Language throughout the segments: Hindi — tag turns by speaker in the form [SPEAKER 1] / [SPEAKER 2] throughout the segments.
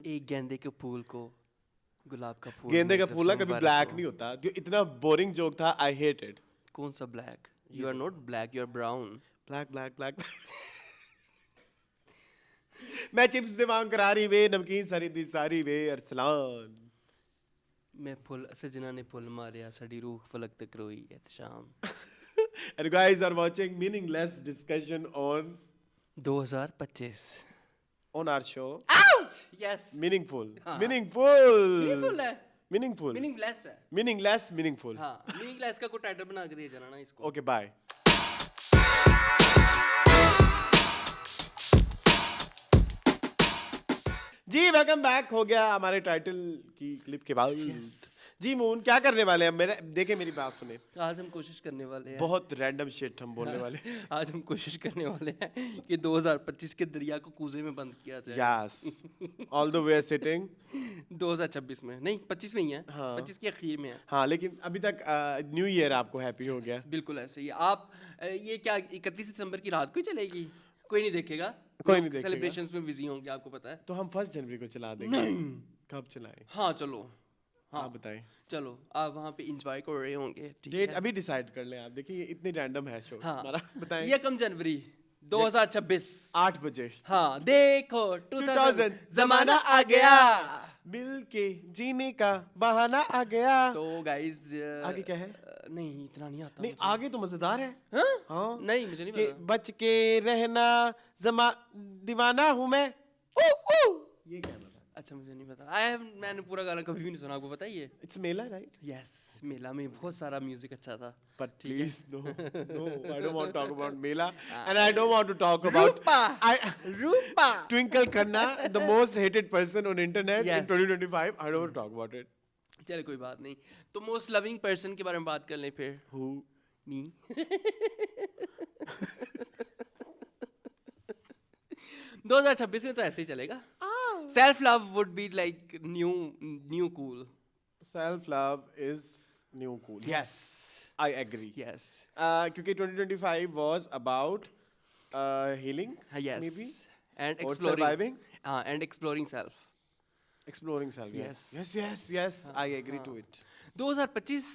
[SPEAKER 1] एक गेंदे के फूल को गुलाब का फूल
[SPEAKER 2] गेंदे
[SPEAKER 1] मेरी
[SPEAKER 2] का
[SPEAKER 1] तरफ
[SPEAKER 2] फूल
[SPEAKER 1] से
[SPEAKER 2] कभी
[SPEAKER 1] मुबारक
[SPEAKER 2] ब्लैक
[SPEAKER 1] हो।
[SPEAKER 2] नहीं होता, जो इतना बोरिंग जोक था, आई हेट इट।
[SPEAKER 1] कौन सा black? You are not black, you are brown.
[SPEAKER 2] Black black black. मैं चिप्स दे मांग करा रही वे, नमकीन सारी दी सारी वे, अरसलान।
[SPEAKER 1] मैं फुल सजना ने फुल मारिया साडी रूह फलक तक रोई Ehtesham.
[SPEAKER 2] And you guys are watching meaningless discussion on
[SPEAKER 1] 2025।
[SPEAKER 2] our show.
[SPEAKER 1] Out! Yes.
[SPEAKER 2] Meaningful.
[SPEAKER 1] हाँ।
[SPEAKER 2] Meaningful.
[SPEAKER 1] मीनिंगफुल है।
[SPEAKER 2] Meaningful.
[SPEAKER 1] मीनिंगलेस है।
[SPEAKER 2] Meaningless, meaningful.
[SPEAKER 1] हाँ, मीनिंगलेस का कोई टाइटल बना के दे जाना ना इसको।
[SPEAKER 2] Okay, bye. जी वेलकम बैक हो गया हमारे टाइटल की क्लिप के बाद। जी मून क्या करने वाले हैं? मेरे देखे मेरी बात सुने,
[SPEAKER 1] आज हम कोशिश करने वाले हैं।
[SPEAKER 2] बहुत रैंडम शिट हम बोलने वाले।
[SPEAKER 1] आज हम कोशिश करने वाले हैं कि 2025 के दरिया को कूजे में बंद किया जाए।
[SPEAKER 2] Yes, all the way sitting
[SPEAKER 1] 2026 में नहीं, 25 में ही है।
[SPEAKER 2] हाँ।
[SPEAKER 1] 25 के आखिर में है।
[SPEAKER 2] हाँ, लेकिन अभी तक न्यू ईयर आपको हैप्पी हो गया।
[SPEAKER 1] बिल्कुल ऐसे ही। आप ये क्या 31 दिसंबर की रात को ही चलेगी? कोई नहीं देखेगा,
[SPEAKER 2] कोई नहीं देखेगा।
[SPEAKER 1] सेलिब्रेशंस में बिजी होंगे, आपको पता है।
[SPEAKER 2] तो हम 1 जनवरी को चला देंगे। कब चलाएं?
[SPEAKER 1] हाँ चलो, हाँ
[SPEAKER 2] आप बताएं।
[SPEAKER 1] चलो, आप वहाँ पे एंजॉय कर रहे होंगे। ठीक
[SPEAKER 2] डेट
[SPEAKER 1] है?
[SPEAKER 2] अभी डिसाइड कर लें आप। देखिए ये इतनी रैंडम है शो
[SPEAKER 1] हाँ।
[SPEAKER 2] हमारा। बताएं।
[SPEAKER 1] ये कम जनवरी 2026।
[SPEAKER 2] 8 बजे।
[SPEAKER 1] हाँ देखो
[SPEAKER 2] 2000
[SPEAKER 1] जमाना आ गया।
[SPEAKER 2] मिल के जीने का बहाना आ गया।
[SPEAKER 1] तो गाइस
[SPEAKER 2] आगे क्या है?
[SPEAKER 1] नहीं इतना नहीं आता
[SPEAKER 2] नहीं
[SPEAKER 1] मुझे।
[SPEAKER 2] आगे तो मजेदार है।
[SPEAKER 1] हाँ?
[SPEAKER 2] हाँ
[SPEAKER 1] नहीं मुझे नहीं
[SPEAKER 2] कि
[SPEAKER 1] पता।
[SPEAKER 2] बच के रहना जमा दीवाना हूँ मैं। ये क्या मतलब?
[SPEAKER 1] अच्छा मुझे नहीं पता। मैंने पूरा गाना कभी भी नहीं सुना, आपको पता ही है।
[SPEAKER 2] It's Mela right?
[SPEAKER 1] यस, मेला में बहुत सारा म्यूजिक अच्छा था।
[SPEAKER 2] But please, no, I don't want to talk about Mela, and I don't want to talk about
[SPEAKER 1] Rupa
[SPEAKER 2] Twinkle Khanna, the most hated person on internet
[SPEAKER 1] Yes.
[SPEAKER 2] in 2025. I don't want to talk about it.
[SPEAKER 1] चलो कोई बात नहीं। तो मोस्ट लविंग पर्सन के बारे में बात कर लें फिर।
[SPEAKER 2] Who?
[SPEAKER 1] मी। 2026 में तो ऐसे ही चलेगा। Self love would be like new cool.
[SPEAKER 2] Self-love is new cool. Yes, I agree.
[SPEAKER 1] Yes
[SPEAKER 2] क्योंकि 2025 was about healing,
[SPEAKER 1] yes
[SPEAKER 2] maybe,
[SPEAKER 1] and
[SPEAKER 2] or
[SPEAKER 1] exploring.
[SPEAKER 2] surviving,
[SPEAKER 1] हाँ and exploring self.
[SPEAKER 2] exploring self. Yes,
[SPEAKER 1] Yes.
[SPEAKER 2] yes, yes, yes. I agree to it.
[SPEAKER 1] 2025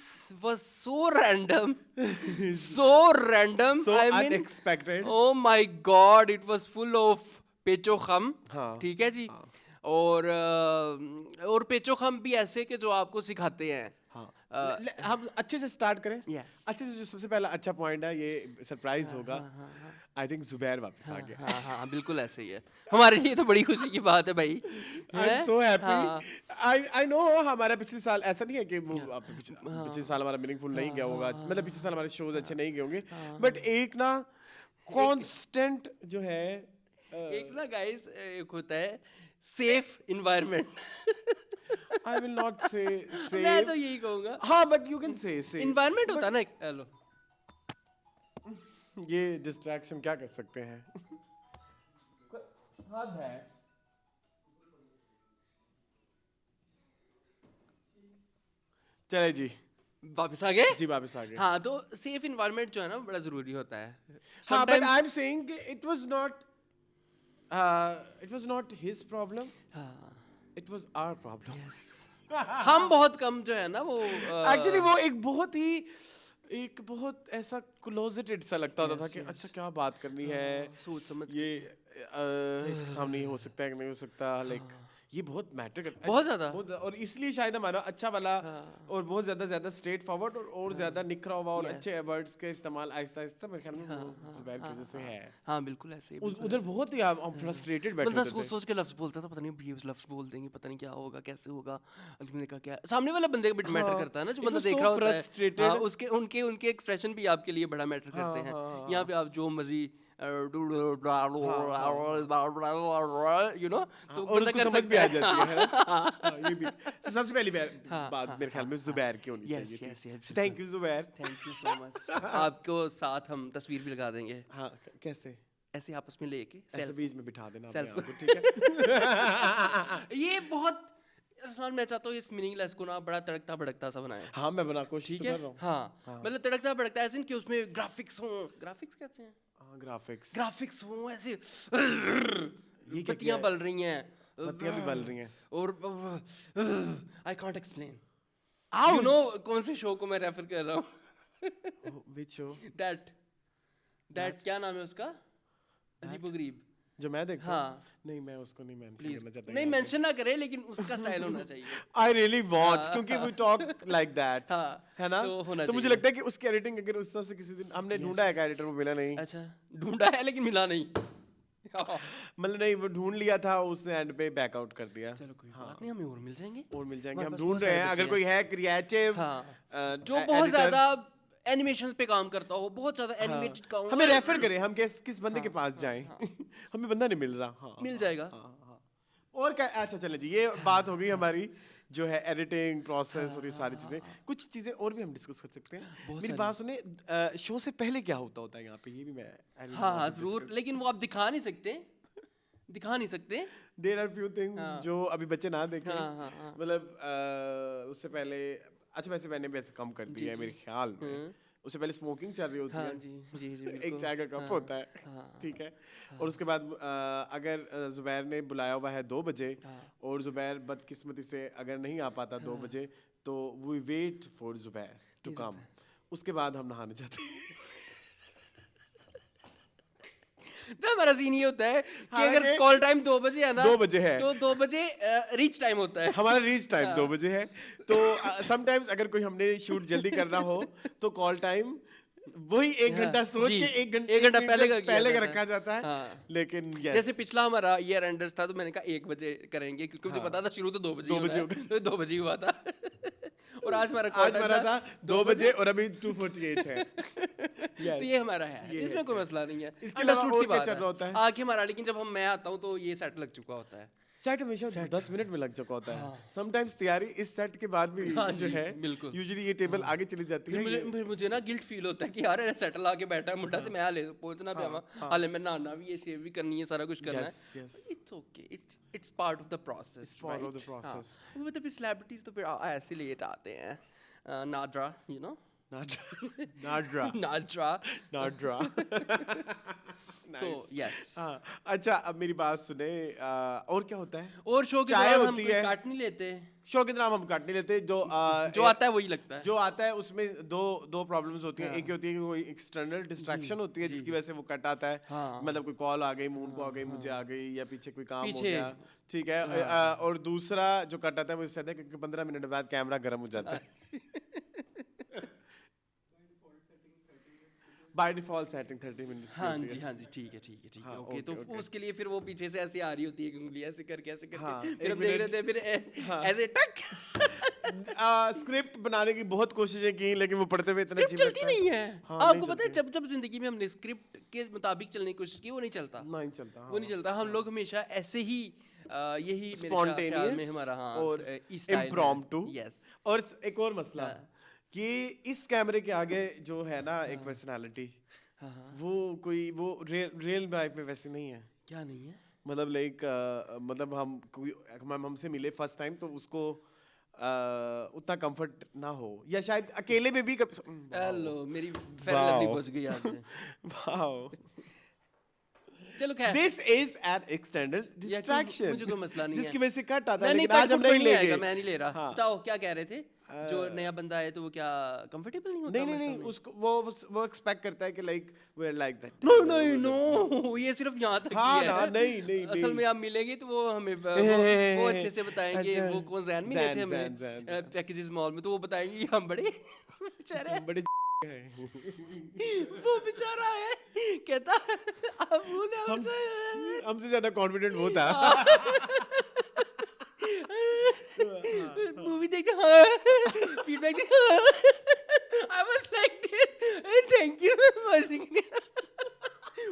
[SPEAKER 1] was so random, so random.
[SPEAKER 2] So
[SPEAKER 1] I mean,
[SPEAKER 2] unexpected.
[SPEAKER 1] oh my God, it was full of पेचो खम।
[SPEAKER 2] हाँ,
[SPEAKER 1] ठीक है जी।
[SPEAKER 2] हाँ।
[SPEAKER 1] और पेचो खम भी ऐसे कि जो आपको सिखाते हैं।
[SPEAKER 2] हाँ, हम अच्छे से स्टार्ट करें।
[SPEAKER 1] Yes.
[SPEAKER 2] अच्छे से जो सबसे पहला अच्छा पॉइंट है, ये सरप्राइज होगा। आई थिंक जुबैर वापस आ गया।
[SPEAKER 1] हाँ हाँ बिल्कुल ऐसे ही है। हमारे लिए तो बड़ी खुशी की बात है भाई।
[SPEAKER 2] आई एम सो
[SPEAKER 1] हाँ।
[SPEAKER 2] हैप्पी। आई नो हमारा पिछले साल ऐसा नहीं है कि वो पिछले साल हमारा मीनिंगफुल नहीं गया होगा, मतलब पिछले साल हमारे शोज अच्छे नहीं गए होंगे, बट एक ना कांस्टेंट जो है
[SPEAKER 1] एक ना गाइस एक होता है safe environment.
[SPEAKER 2] I will not से
[SPEAKER 1] मैं तो यही कहूंगा।
[SPEAKER 2] हाँ, but you can say
[SPEAKER 1] environment होता है ना एक। हेलो
[SPEAKER 2] ये डिस्ट्रैक्शन क्या कर सकते हैं? हद है। चले जी,
[SPEAKER 1] वापस आ गए।
[SPEAKER 2] जी वापस आ गए।
[SPEAKER 1] हाँ तो सेफ इन्वायरमेंट जो है ना बड़ा जरूरी होता है।
[SPEAKER 2] हाँ, but
[SPEAKER 1] Sometimes-
[SPEAKER 2] I am saying कि it was not his problem,
[SPEAKER 1] हाँ,
[SPEAKER 2] इट वाज आवर प्रॉब्लम।
[SPEAKER 1] हम बहुत कम जो है ना वो
[SPEAKER 2] एक्चुअली वो एक बहुत ऐसा क्लोजेटेड सा लगता होता था कि अच्छा क्या बात करनी है,
[SPEAKER 1] सोच समझ
[SPEAKER 2] ये इसके सामने ये हो सकता है कि नहीं हो सकता, लाइक ये बहुत मैटर करता है
[SPEAKER 1] बहुत ज्यादा।
[SPEAKER 2] और इसलिए शायद हमारा अच्छा वाला और बहुत ज्यादा स्ट्रेट फॉरवर्ड और ज्यादा निखरा हुआ और अच्छे वर्ड्स के इस्तेमाल आहिस्ता आहिस्ता मेरे ख्याल में वो जुबैर की वजह से है।
[SPEAKER 1] हाँ बिल्कुल ऐसे ही।
[SPEAKER 2] उधर बहुत ही हम फ्रस्ट्रेटेड बैठे
[SPEAKER 1] बंदा
[SPEAKER 2] होते थे।
[SPEAKER 1] सोच के लफ्ज बोलता था, पता नहीं ये लफ्ज बोल देंगे, पता नहीं क्या होगा, कैसे होगा। अगले का क्या सामने वाला बंदे का बिट मैटर करता है ना, जो
[SPEAKER 2] It
[SPEAKER 1] बंदा
[SPEAKER 2] was
[SPEAKER 1] देख
[SPEAKER 2] so
[SPEAKER 1] रहा होता है।
[SPEAKER 2] frustrated.
[SPEAKER 1] हाँ, उसके उनके एक्सप्रेशन भी आपके लिए बड़ा मैटर करते हैं। यहाँ पे आप जो मर्जी यू नो तो
[SPEAKER 2] और
[SPEAKER 1] बंदा
[SPEAKER 2] उसको
[SPEAKER 1] कर
[SPEAKER 2] समझ भी
[SPEAKER 1] सकता
[SPEAKER 2] आ
[SPEAKER 1] है।
[SPEAKER 2] जाती है। हाँ, ये भी तो सबसे पहली बात मेरे ख्याल में जुबैर की होनी
[SPEAKER 1] Yes,
[SPEAKER 2] चाहिए
[SPEAKER 1] yes, yes,
[SPEAKER 2] थी। Thank you Zubair.
[SPEAKER 1] Thank you so much. आपको साथ हम तस्वीर भी लगा देंगे
[SPEAKER 2] हाँ, कैसे?
[SPEAKER 1] ऐसे आपस में लेके।
[SPEAKER 2] ऐसे बीच में बिठा देना अपने
[SPEAKER 1] self-
[SPEAKER 2] आप को, ठीक है?
[SPEAKER 1] ये बहुत अरसलान, मैं चाहता हूँ इस मीनिंगलेस को ना बड़ा तड़कता भड़कता सा बनाए।
[SPEAKER 2] हाँ, मैं बना कोशिश
[SPEAKER 1] ठीक
[SPEAKER 2] तो
[SPEAKER 1] है
[SPEAKER 2] कर रहा हूँ।
[SPEAKER 1] हाँ मतलब तड़कता भड़कता ऐसे कि उसमें ग्राफिक्स हो। ग्राफिक्स कहते हैं?
[SPEAKER 2] ग्राफिक्स
[SPEAKER 1] ग्राफिक्स हो ऐसे
[SPEAKER 2] क्या
[SPEAKER 1] बत्तियां
[SPEAKER 2] है?
[SPEAKER 1] बल रही हैं,
[SPEAKER 2] बत्तियां भी बल रही हैं
[SPEAKER 1] और I can't explain
[SPEAKER 2] Ouch!
[SPEAKER 1] You know कौन से शो को मैं रेफर कर रहा हूँ
[SPEAKER 2] which show
[SPEAKER 1] दैट क्या नाम है उसका अजीबोगरीब
[SPEAKER 2] जो मैं देखता
[SPEAKER 1] हाँ।
[SPEAKER 2] हूँ नहीं मैं उसको नहीं मेंशन
[SPEAKER 1] प्लीज
[SPEAKER 2] करना चाहता
[SPEAKER 1] नहीं मेंशन ना करे लेकिन उसका स्टाइल होना चाहिए
[SPEAKER 2] आई रियली वॉच क्योंकि वी टॉक लाइक दैट
[SPEAKER 1] हाँ,
[SPEAKER 2] है ना
[SPEAKER 1] तो होना
[SPEAKER 2] तो मुझे
[SPEAKER 1] चाहिए।
[SPEAKER 2] लगता है कि उसकी एडिटिंग अगर उस तरह से किसी दिन हमने ढूंढा है एडिटर वो मिला नहीं
[SPEAKER 1] अच्छा ढूंढा है लेकिन मिला नहीं
[SPEAKER 2] मतलब नहीं वो ढूंढ लिया था उसने एंड पे बैक आउट कर दिया
[SPEAKER 1] चलो कोई बात नहीं हमें और मिल जाएंगे
[SPEAKER 2] और मिल जाएंगे
[SPEAKER 1] हमारे
[SPEAKER 2] हम
[SPEAKER 1] पास
[SPEAKER 2] ढूंढ
[SPEAKER 1] बहुत
[SPEAKER 2] रहे
[SPEAKER 1] सारे
[SPEAKER 2] हैं
[SPEAKER 1] बच्चे
[SPEAKER 2] अगर कोई है क्रिएटिव
[SPEAKER 1] हाँ जो बहुत ज्यादा एनिमेशन पे काम करता हो बहुत ज्यादा एनिमेटेड काम
[SPEAKER 2] हमें रेफर करें हम किस बंदे के पास जाएं हमें बंदा नहीं मिल रहा हाँ
[SPEAKER 1] मिल जाएगा
[SPEAKER 2] और क्या अच्छा चले जी ये बात हो गई हमारी जो है एडिटिंग प्रोसेस और ये सारी चीजें कुछ चीजें और भी हम डिस्कस कर सकते हैं मेरी बात सुने शो से पहले क्या होता है यहाँ पे ये भी मैं
[SPEAKER 1] हाँ जरूर लेकिन वो आप दिखा नहीं सकते
[SPEAKER 2] देयर आर फ्यू थिंग्स जो अभी बच्चे ना देखें मतलब उससे पहले अच्छा वैसे मैंने भी ऐसे कम कर दिया है मेरे ख्याल में उससे पहले स्मोकिंग चल रही होती है
[SPEAKER 1] जी
[SPEAKER 2] एक चाय का कप होता है ठीक है और उसके बाद अगर जुबैर ने बुलाया हुआ है 2 बजे और जुबैर बदकिस्मती से अगर नहीं आ पाता 2 बजे तो we wait for Zubair to come उसके बाद हम नहाने जाते हैं
[SPEAKER 1] तो हमारा सीन ये होता है कि अगर कॉल टाइम 2 बजे है ना
[SPEAKER 2] 2 बजे है
[SPEAKER 1] तो 2 बजे रीच टाइम होता है
[SPEAKER 2] हमारा रीच टाइम 2 बजे है तो समटाइम्स अगर कोई हमने शूट जल्दी करना हो तो कॉल टाइम वही 1 घंटा सोच के 1 घंटा पहले का रखा जाता है लेकिन
[SPEAKER 1] जैसे पिछला हमारा ईयर एंडर्स था तो मैंने कहा 1 बजे करेंगे क्योंकि मुझे पता था शुरू तो 2 बजे 2 बजे हुआ था और आज हमारा
[SPEAKER 2] था 2 बजे और अभी 2:48 है
[SPEAKER 1] तो ये हमारा है इसमें कोई मसला नहीं है
[SPEAKER 2] इसके अलावा और क्या चल रहा होता है
[SPEAKER 1] आगे हमारा लेकिन जब मैं आता हूँ तो ये सेट लग चुका होता है
[SPEAKER 2] सेट हमेशा 10 मिनट में लग चुका होता है समटाइम्स तैयारी इस सेट के बाद भी जो है
[SPEAKER 1] बिल्कुल
[SPEAKER 2] यूजुअली ये टेबल आगे चली जाती है
[SPEAKER 1] मुझे ना गिल्ट फील होता है कि यार सेट ला के बैठा है मुंडा से मैं हाले पहुंचना पे हाले मैं नहाना भी है शेव भी करनी है सारा कुछ करना है it's okay it's part of the process वो तो सेलिब्रिटीज तो फिर ऐसे लेट आते हैं नाड्रा यू नो
[SPEAKER 2] नाड्रा
[SPEAKER 1] So yes.
[SPEAKER 2] अच्छा अब मेरी बात सुने और क्या होता है
[SPEAKER 1] और शो के दौरान हम काट नहीं लेते
[SPEAKER 2] शो के दौरान हम काट नहीं लेते जो
[SPEAKER 1] आता है वही लगता है
[SPEAKER 2] जो आता है उसमें दो प्रॉब्लम्स होती हैं एक होती है कि कोई एक्सटर्नल डिस्ट्रैक्शन होती है जिसकी वजह से वो कट आता है मतलब कोई कॉल आ गई मून को आ गई मुझे आ गई या पीछे कोई काम हो गया ठीक है और दूसरा जो कट आता है वो इससे आता है क्योंकि 15 मिनट बाद कैमरा गर्म हो जाता है बाय डिफॉल्ट सेटिंग 30 मिनट्स
[SPEAKER 1] हाँ जी ठीक है ओके तो उसके लिए फिर वो पीछे से ऐसे आ रही होती है कि उंगली ऐसे करके फिर हम देख रहे थे फिर ऐसे टक
[SPEAKER 2] स्क्रिप्ट बनाने की बहुत कोशिशें की लेकिन वो पढ़ते हुए इतना
[SPEAKER 1] चलती नहीं है आपको पता है जब जिंदगी में हमने स्क्रिप्ट के मुताबिक चलने की कोशिश की वो नहीं चलता हम लोग हमेशा ऐसे ही यही मेरे ख्याल में हमारा
[SPEAKER 2] और इम्प्रॉम्प्टू और एक और मसला कि इस कैमरे के आगे जो है ना एक पर्सनालिटी वो रियल लाइफ में वैसे नहीं है
[SPEAKER 1] क्या नहीं है
[SPEAKER 2] मतलब लाइक मतलब हमसे मिले फर्स्ट टाइम तो उसको उतना कंफर्ट ना हो या शायद अकेले में भी
[SPEAKER 1] हेलो मेरी फेयर लवली पहुंच गई आज वाओ चलो खैर
[SPEAKER 2] this is an external distraction
[SPEAKER 1] मुझे कोई मसला नहीं है
[SPEAKER 2] जिसकी वजह से कट आता है लेकिन आज हम नहीं लेंगे
[SPEAKER 1] मैं नहीं ले रहा बताओ क्या कह रहे थे जो नया बंदा है तो वो क्या कंफर्टेबल नहीं होता
[SPEAKER 2] नहीं उसको वो एक्सपेक्ट करता है कि like we are like that
[SPEAKER 1] no ये सिर्फ यहाँ तक ही है
[SPEAKER 2] नहीं
[SPEAKER 1] असल में आप मिलेंगे तो वो हमें वो अच्छे से बताएंगे वो कौन जैन में थे हमें पैकेजेस मॉल में तो वो बताएंगे हम बड़े बेचारे बड़े वो बेचारा है कहता
[SPEAKER 2] हमसे ज्यादा कॉन्फिडेंट वो था
[SPEAKER 1] मूवी देखते feedback I was like this thank you watching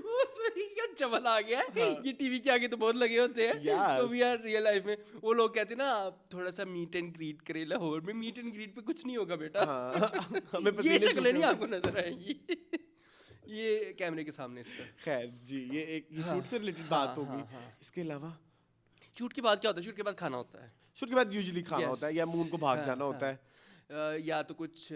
[SPEAKER 1] वो सॉरी क्या चवल आ गया ये टीवी के आगे तो बहुत लगे होते हैं तो वी आर रियल लाइफ में वो लोग कहते हैं ना आप थोड़ा सा मीट एंड ग्रीट करे लाहौर में मीट एंड ग्रीट पे कुछ नहीं होगा बेटा हमें ये शक्लें नहीं आपको नजर आएंगी ये कैमरे के सामने से
[SPEAKER 2] खैर जी ये एक शूट से रिलेटेड बात होगी इसके अलावा
[SPEAKER 1] शूट के बाद क्या होता है शूट के बाद खाना होता है
[SPEAKER 2] शूट के बाद यूजुअली खाना होता है या मून को भाग जाना होता है
[SPEAKER 1] या तो कुछ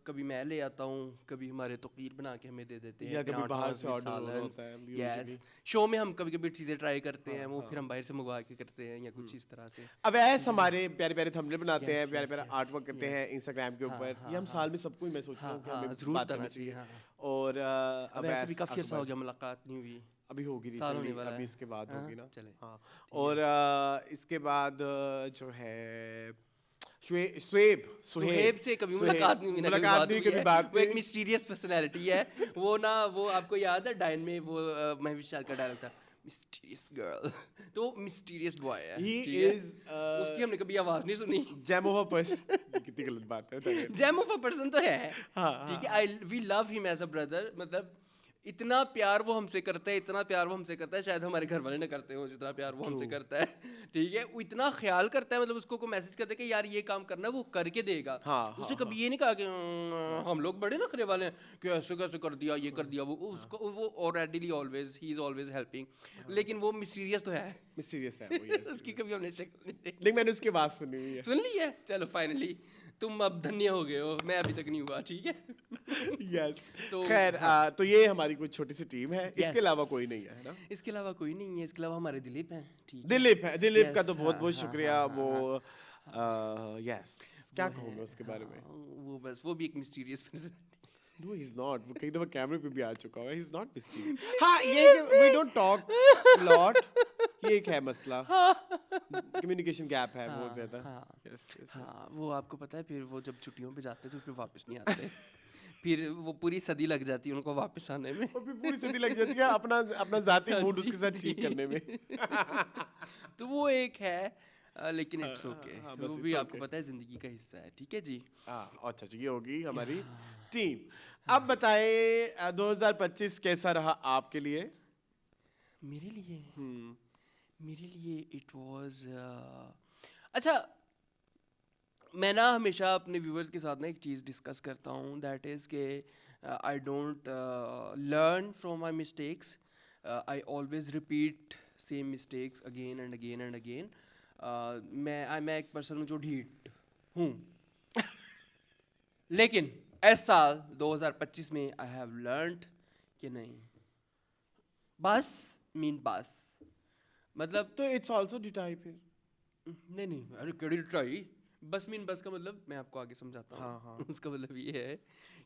[SPEAKER 1] कभी मैं ले आता हूँ, कभी हमारे तौकीर बना के हमें दे देते हैं,
[SPEAKER 2] या कभी
[SPEAKER 1] पराठा
[SPEAKER 2] बाहर
[SPEAKER 1] with
[SPEAKER 2] से ऑर्डर हो रहा
[SPEAKER 1] सालन।
[SPEAKER 2] होता है
[SPEAKER 1] यस,
[SPEAKER 2] usually।
[SPEAKER 1] शो में हम कभी कभी चीज़ें ट्राई करते हैं, वो फिर हम बाहर से मंगवा के करते हैं या कुछ इस तरह से।
[SPEAKER 2] अब ऐसे हमारे प्यारे प्यारे थंबनेल बनाते हैं,
[SPEAKER 1] Yes,
[SPEAKER 2] प्यारे
[SPEAKER 1] yes,
[SPEAKER 2] प्यारे
[SPEAKER 1] yes,
[SPEAKER 2] आर्ट वर्क करते हैं
[SPEAKER 1] yes।
[SPEAKER 2] इंस्टाग्राम के ऊपर, ये हम साल में सबको ही मैं सोच रहा हूँ कि हमें
[SPEAKER 1] ज़रूर
[SPEAKER 2] बात
[SPEAKER 1] करना
[SPEAKER 2] करनी
[SPEAKER 1] चाहिए।
[SPEAKER 2] चाहिए। और अब
[SPEAKER 1] अब ऐसे भी काफ़ी अर्सा हो
[SPEAKER 2] अकबर
[SPEAKER 1] गया, मुलाकात नहीं हुई,
[SPEAKER 2] अभी होगी
[SPEAKER 1] साल होने
[SPEAKER 2] रिसेंटली,
[SPEAKER 1] वाला
[SPEAKER 2] अभी
[SPEAKER 1] है।
[SPEAKER 2] इसके बाद
[SPEAKER 1] हाँ,
[SPEAKER 2] होगी ना।
[SPEAKER 1] चले।
[SPEAKER 2] हाँ, और इसके बाद जो है सुहेब
[SPEAKER 1] सुहेब से कभी मुलाकात नहीं हुई, ना कभी
[SPEAKER 2] मुलाकात
[SPEAKER 1] बात
[SPEAKER 2] नहीं,
[SPEAKER 1] हुई
[SPEAKER 2] कभी
[SPEAKER 1] है।
[SPEAKER 2] बात
[SPEAKER 1] वो एक
[SPEAKER 2] नहीं।
[SPEAKER 1] मिस्टीरियस पर्सनैलिटी है। वो ना, वो आपको याद है डायन में वो महवी विशाल का डायलॉग था, मिस्टीरियस गर्ल। तो वो मिस्टीरियस बॉय है,
[SPEAKER 2] He
[SPEAKER 1] ठीक है?
[SPEAKER 2] is,
[SPEAKER 1] उसकी हमने कभी आवाज़ नहीं सुनी।
[SPEAKER 2] Gem of a person. कितनी गलत बात है बताइए।
[SPEAKER 1] जेम ऑफ अ पर्सन तो है,
[SPEAKER 2] हाँ,
[SPEAKER 1] ठीक है। I we love him as a brother, मतलब इतना प्यार वो हमसे करता है, इतना प्यार वो हमसे करता है, शायद हमारे घर वाले ने करते हो जितना प्यार वो हमसे करता है, ठीक है। वो इतना ख्याल करता है, मतलब उसको को मैसेज करते हैं कि यार ये काम करना है, वो करके देगा।
[SPEAKER 2] हाँ,
[SPEAKER 1] उसने
[SPEAKER 2] हाँ,
[SPEAKER 1] कभी ये नहीं कहा कि हम लोग बड़े नखरे वाले हैं कि ऐसे कैसे कर दिया, ये कर दिया वो, उसको वो already always he is always helping. लेकिन वो मिस्टीरियस तो है।
[SPEAKER 2] मिस्टीरियस है वो, yes,
[SPEAKER 1] उसकी कभी हमने शक्ल नहीं देखी।
[SPEAKER 2] लेकिन मैंने उसकी बात सुनी हुई है।
[SPEAKER 1] सुन ली है, चलो फाइनली तुम अब धन्य हो गए हो, मैं अभी तक नहीं हुआ, ठीक है।
[SPEAKER 2] यस,
[SPEAKER 1] तो
[SPEAKER 2] खैर तो ये हमारी कुछ छोटी सी टीम है, इसके
[SPEAKER 1] Yes।
[SPEAKER 2] अलावा कोई नहीं है ना।
[SPEAKER 1] इसके अलावा कोई नहीं है, इसके अलावा हमारे दिलीप हैं, ठीक है।
[SPEAKER 2] दिलीप है, दिलीप का
[SPEAKER 1] Yes,
[SPEAKER 2] तो बहुत
[SPEAKER 1] हाँ,
[SPEAKER 2] बहुत
[SPEAKER 1] हाँ,
[SPEAKER 2] शुक्रिया।
[SPEAKER 1] हाँ,
[SPEAKER 2] वो यस, क्या
[SPEAKER 1] वो
[SPEAKER 2] कहूँगा
[SPEAKER 1] है,
[SPEAKER 2] उसके बारे में।
[SPEAKER 1] वो बस वो भी एक mysterious person.
[SPEAKER 2] No he is not, वो कई दफा कैमरे पे भी आ चुका हुआ है, ही इज नॉट मिस्टीरियस। हाँ, ये वी डोंट टॉक लॉट, ये एक है मसला, कम्युनिकेशन गैप है बहुत ज्यादा। यस,
[SPEAKER 1] हाँ, वो आपको पता है, फिर वो जब छुट्टियों पे जाते तो फिर वापस नहीं आते। फिर वो पूरी सदी लग जाती है उनको वापस आने में।
[SPEAKER 2] और फिर पूरी सदी लग जाती है अपना अपना जाती
[SPEAKER 1] हाँ,
[SPEAKER 2] मूड
[SPEAKER 1] जी,
[SPEAKER 2] उसके साथ ठीक
[SPEAKER 1] जी।
[SPEAKER 2] करने में।
[SPEAKER 1] तो वो एक है, लेकिन इट्स ओके,
[SPEAKER 2] हाँ, बस
[SPEAKER 1] वो
[SPEAKER 2] it's
[SPEAKER 1] भी आपको
[SPEAKER 2] okay।
[SPEAKER 1] पता है जिंदगी का हिस्सा है, ठीक है जी।
[SPEAKER 2] हाँ, अच्छा जी, ये होगी हमारी टीम। अब बताएं 2025 कैसा रहा आपके लिए?
[SPEAKER 1] मेरे लिए इट वाज अच्छा, मैं ना हमेशा अपने व्यूअर्स के साथ ना एक चीज़ डिस्कस करता हूँ, दैट इज़ के I don't learn from my mistakes, I always repeat same mistakes again and again and again. मैं एक पर्सन हूँ जो ढीठ हूँ। लेकिन इस साल 2025 में आई हैव लर्नड कि नहीं, बस मतलब
[SPEAKER 2] तो इट्स आल्सो डिटाई फिर।
[SPEAKER 1] नहीं, अरे क्रेडिट ट्राई, बस का मतलब मैं आपको आगे समझाता हूँ।
[SPEAKER 2] हाँ।
[SPEAKER 1] उसका मतलब ये है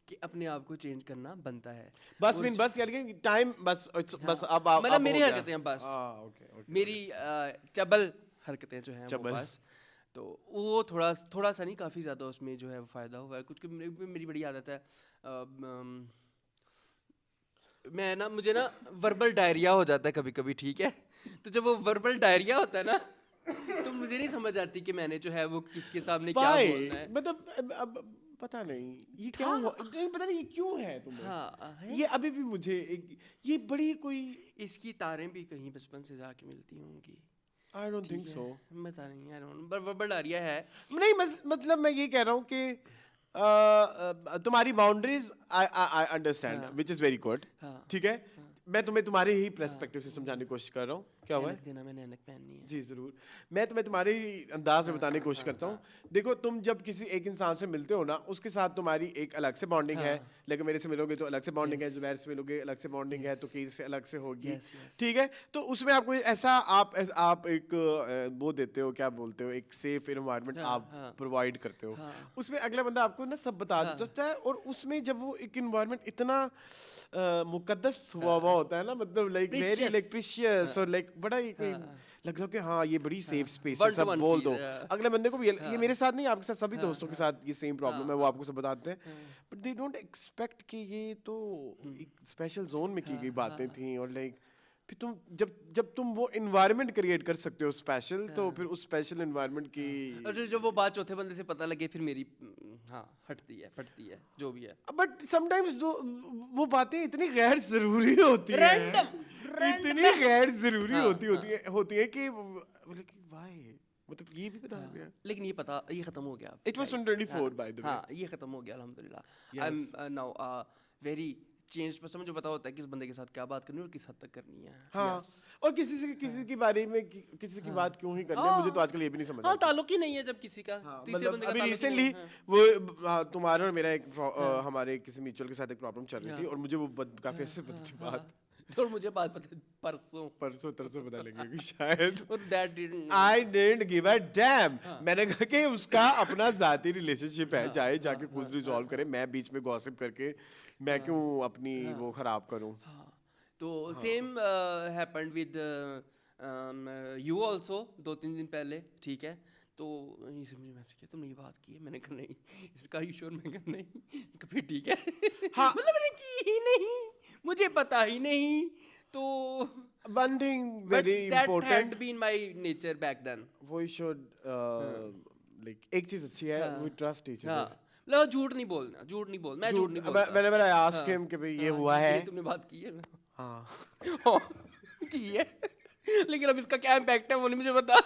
[SPEAKER 1] कि अपने आप को चेंज करना बनता है।
[SPEAKER 2] बस यानी टाइम, बस बस अब
[SPEAKER 1] मतलब
[SPEAKER 2] अब
[SPEAKER 1] मेरी
[SPEAKER 2] हो गया।
[SPEAKER 1] हरकतें हैं बस,
[SPEAKER 2] ओके,
[SPEAKER 1] मेरी चबल हरकतें जो हैं वो
[SPEAKER 2] चबल।
[SPEAKER 1] बस, तो वो थोड़ा सा नहीं, काफ़ी ज़्यादा उसमें जो है वो फ़ायदा हुआ है कुछ। मेरी बड़ी आदत है, मैं ना, मुझे ना वर्बल डायरिया हो जाता है कभी कभी, ठीक है। तो जब वो वर्बल डायरिया होता है ना, तो मुझे नहीं समझ आती कि मैंने जो है वो किसके सामने क्या
[SPEAKER 2] Why?
[SPEAKER 1] बोलना है।
[SPEAKER 2] मतलब अब पता नहीं ये क्या हुआ, नहीं पता नहीं ये क्यों है तुम्हें।
[SPEAKER 1] हाँ है?
[SPEAKER 2] ये अभी भी मुझे एक ये बड़ी कोई,
[SPEAKER 1] इसकी तारें भी कहीं बचपन से जाके मिलती होंगी।
[SPEAKER 2] I don't think so.
[SPEAKER 1] पता नहीं, आई डोंट, पर वर्बल डायरिया है।
[SPEAKER 2] नहीं मतलब मैं ये कह रहा हूँ कि तुम्हारी boundaries I understand, which is very good, ठीक है। मैं तुम्हें तुम्हारे ही पर्सपेक्टिव से समझाने की कोशिश कर रहा हूँ। क्या हुआ है?
[SPEAKER 1] ऐनक देना, मैंने ऐनक पहननी है।
[SPEAKER 2] जी ज़रूर, मैं तुम्हें तुम्हारे ही अंदाज में बताने की कोशिश करता हूँ। देखो, तुम जब किसी एक इंसान से मिलते हो ना, उसके साथ तुम्हारी एक अलग से बॉन्डिंग है। लेकिन मेरे से मिलोगे तो अलग से बॉन्डिंग है, जुबैर से मिलोगे अलग से बॉन्डिंग है, तो कीर से अलग से होगी, ठीक है। तो उसमें आपको ऐसा आप एक वो देते हो, क्या बोलते हो, एक सेफ इन्वायरमेंट आप प्रोवाइड करते हो। उसमें अगला बंदा आपको ना सब बता देता है, और उसमें जब वो एक इन्वायरमेंट इतना मुकद्दस हुआ होता है ना, मतलब लाइक वेरी लाइक प्रीशियस, और लाइक बड़ा ही कोई लग रहा है कि हाँ ये बड़ी सेफ स्पेस है, सब बोल दो अगले बंदे को भी। ये मेरे साथ नहीं, आपके साथ सभी दोस्तों के साथ ये सेम प्रॉब्लम है, वो आपको सब बताते हैं, बट दे डोंट एक्सपेक्ट कि ये तो एक स्पेशल जोन में की गई बातें थी। और लाइक फिर तुम जब तुम वो एनवायरनमेंट क्रिएट कर सकते हो स्पेशल, तो फिर उस स्पेशल एनवायरनमेंट की,
[SPEAKER 1] और जो वो बात चौथे बंदे से पता लगे, फिर मेरी हटती है, फटती है, जो भी है।
[SPEAKER 2] बट समटाइम्स वो बातें इतनी गैर जरूरी होती है, इतनी गैर जरूरी होती है कि व्हाई, मतलब ये भी पता हो गया।
[SPEAKER 1] लेकिन ये खत्म हो गया।
[SPEAKER 2] It was on 24 by the way.
[SPEAKER 1] हाँ, ये खत्म हो गया अल्हम्दुलिल्लाह। I am now a very change person, मुझे पता होता है किस बंदे के साथ क्या बात करनी है और किस हद तक करनी है।
[SPEAKER 2] हाँ और किसी की बारे में किसी की बात क्यों ही करनी है, मुझे तो आजकल ये भी नहीं समझ
[SPEAKER 1] हाँ, ताल्लुक ही नहीं है जब किसी का तीसरे
[SPEAKER 2] मतलब
[SPEAKER 1] बंदे का
[SPEAKER 2] अभी
[SPEAKER 1] ताल्लुक ही
[SPEAKER 2] रिसेंटली
[SPEAKER 1] नहीं है।
[SPEAKER 2] वो तुम्हारा और मेरा एक हमारे किसी म्यूचुअल के साथ एक प्रॉब्लम चल रही थी और मुझे वो काफी अच्छे से पता थी बात,
[SPEAKER 1] और मुझे बात पता परसों
[SPEAKER 2] तरसों पता लगेगी शायद।
[SPEAKER 1] और that didn't
[SPEAKER 2] I didn't give a damn। मैंने कहा कि उसका अपना जाती रिलेशनशिप है, चाहे जाके खुद रिजॉल्व करे, मैं बीच में गॉसिप करके मैं क्यों अपनी वो खराब करूं।
[SPEAKER 1] तो same happened with you also 2-3 दिन पहले, ठीक है। तो इसने मुझे मैसेज किया तुमने ये बात की है, मैंने कहा नहीं। इसका यू श्योर, मैं कहा नहीं। फिर ठीक है।
[SPEAKER 2] हाँ
[SPEAKER 1] मतलब मैंने की ही नहीं, मुझे पता ही नहीं। तो
[SPEAKER 2] one thing very
[SPEAKER 1] that
[SPEAKER 2] important,
[SPEAKER 1] had been my nature back then।
[SPEAKER 2] we should like एक चीज अच्छी है, we trust each other।
[SPEAKER 1] हाँ, मतलब झूठ नहीं बोलना, झूठ नहीं बोल, मैं झूठ नहीं बोलता।
[SPEAKER 2] whenever I ask him कि भाई ये हुआ है,
[SPEAKER 1] ये तुमने बात की है।
[SPEAKER 2] हाँ
[SPEAKER 1] की है, लेकिन अब इसका क्या इम्पैक्ट है वो नहीं मुझे पता।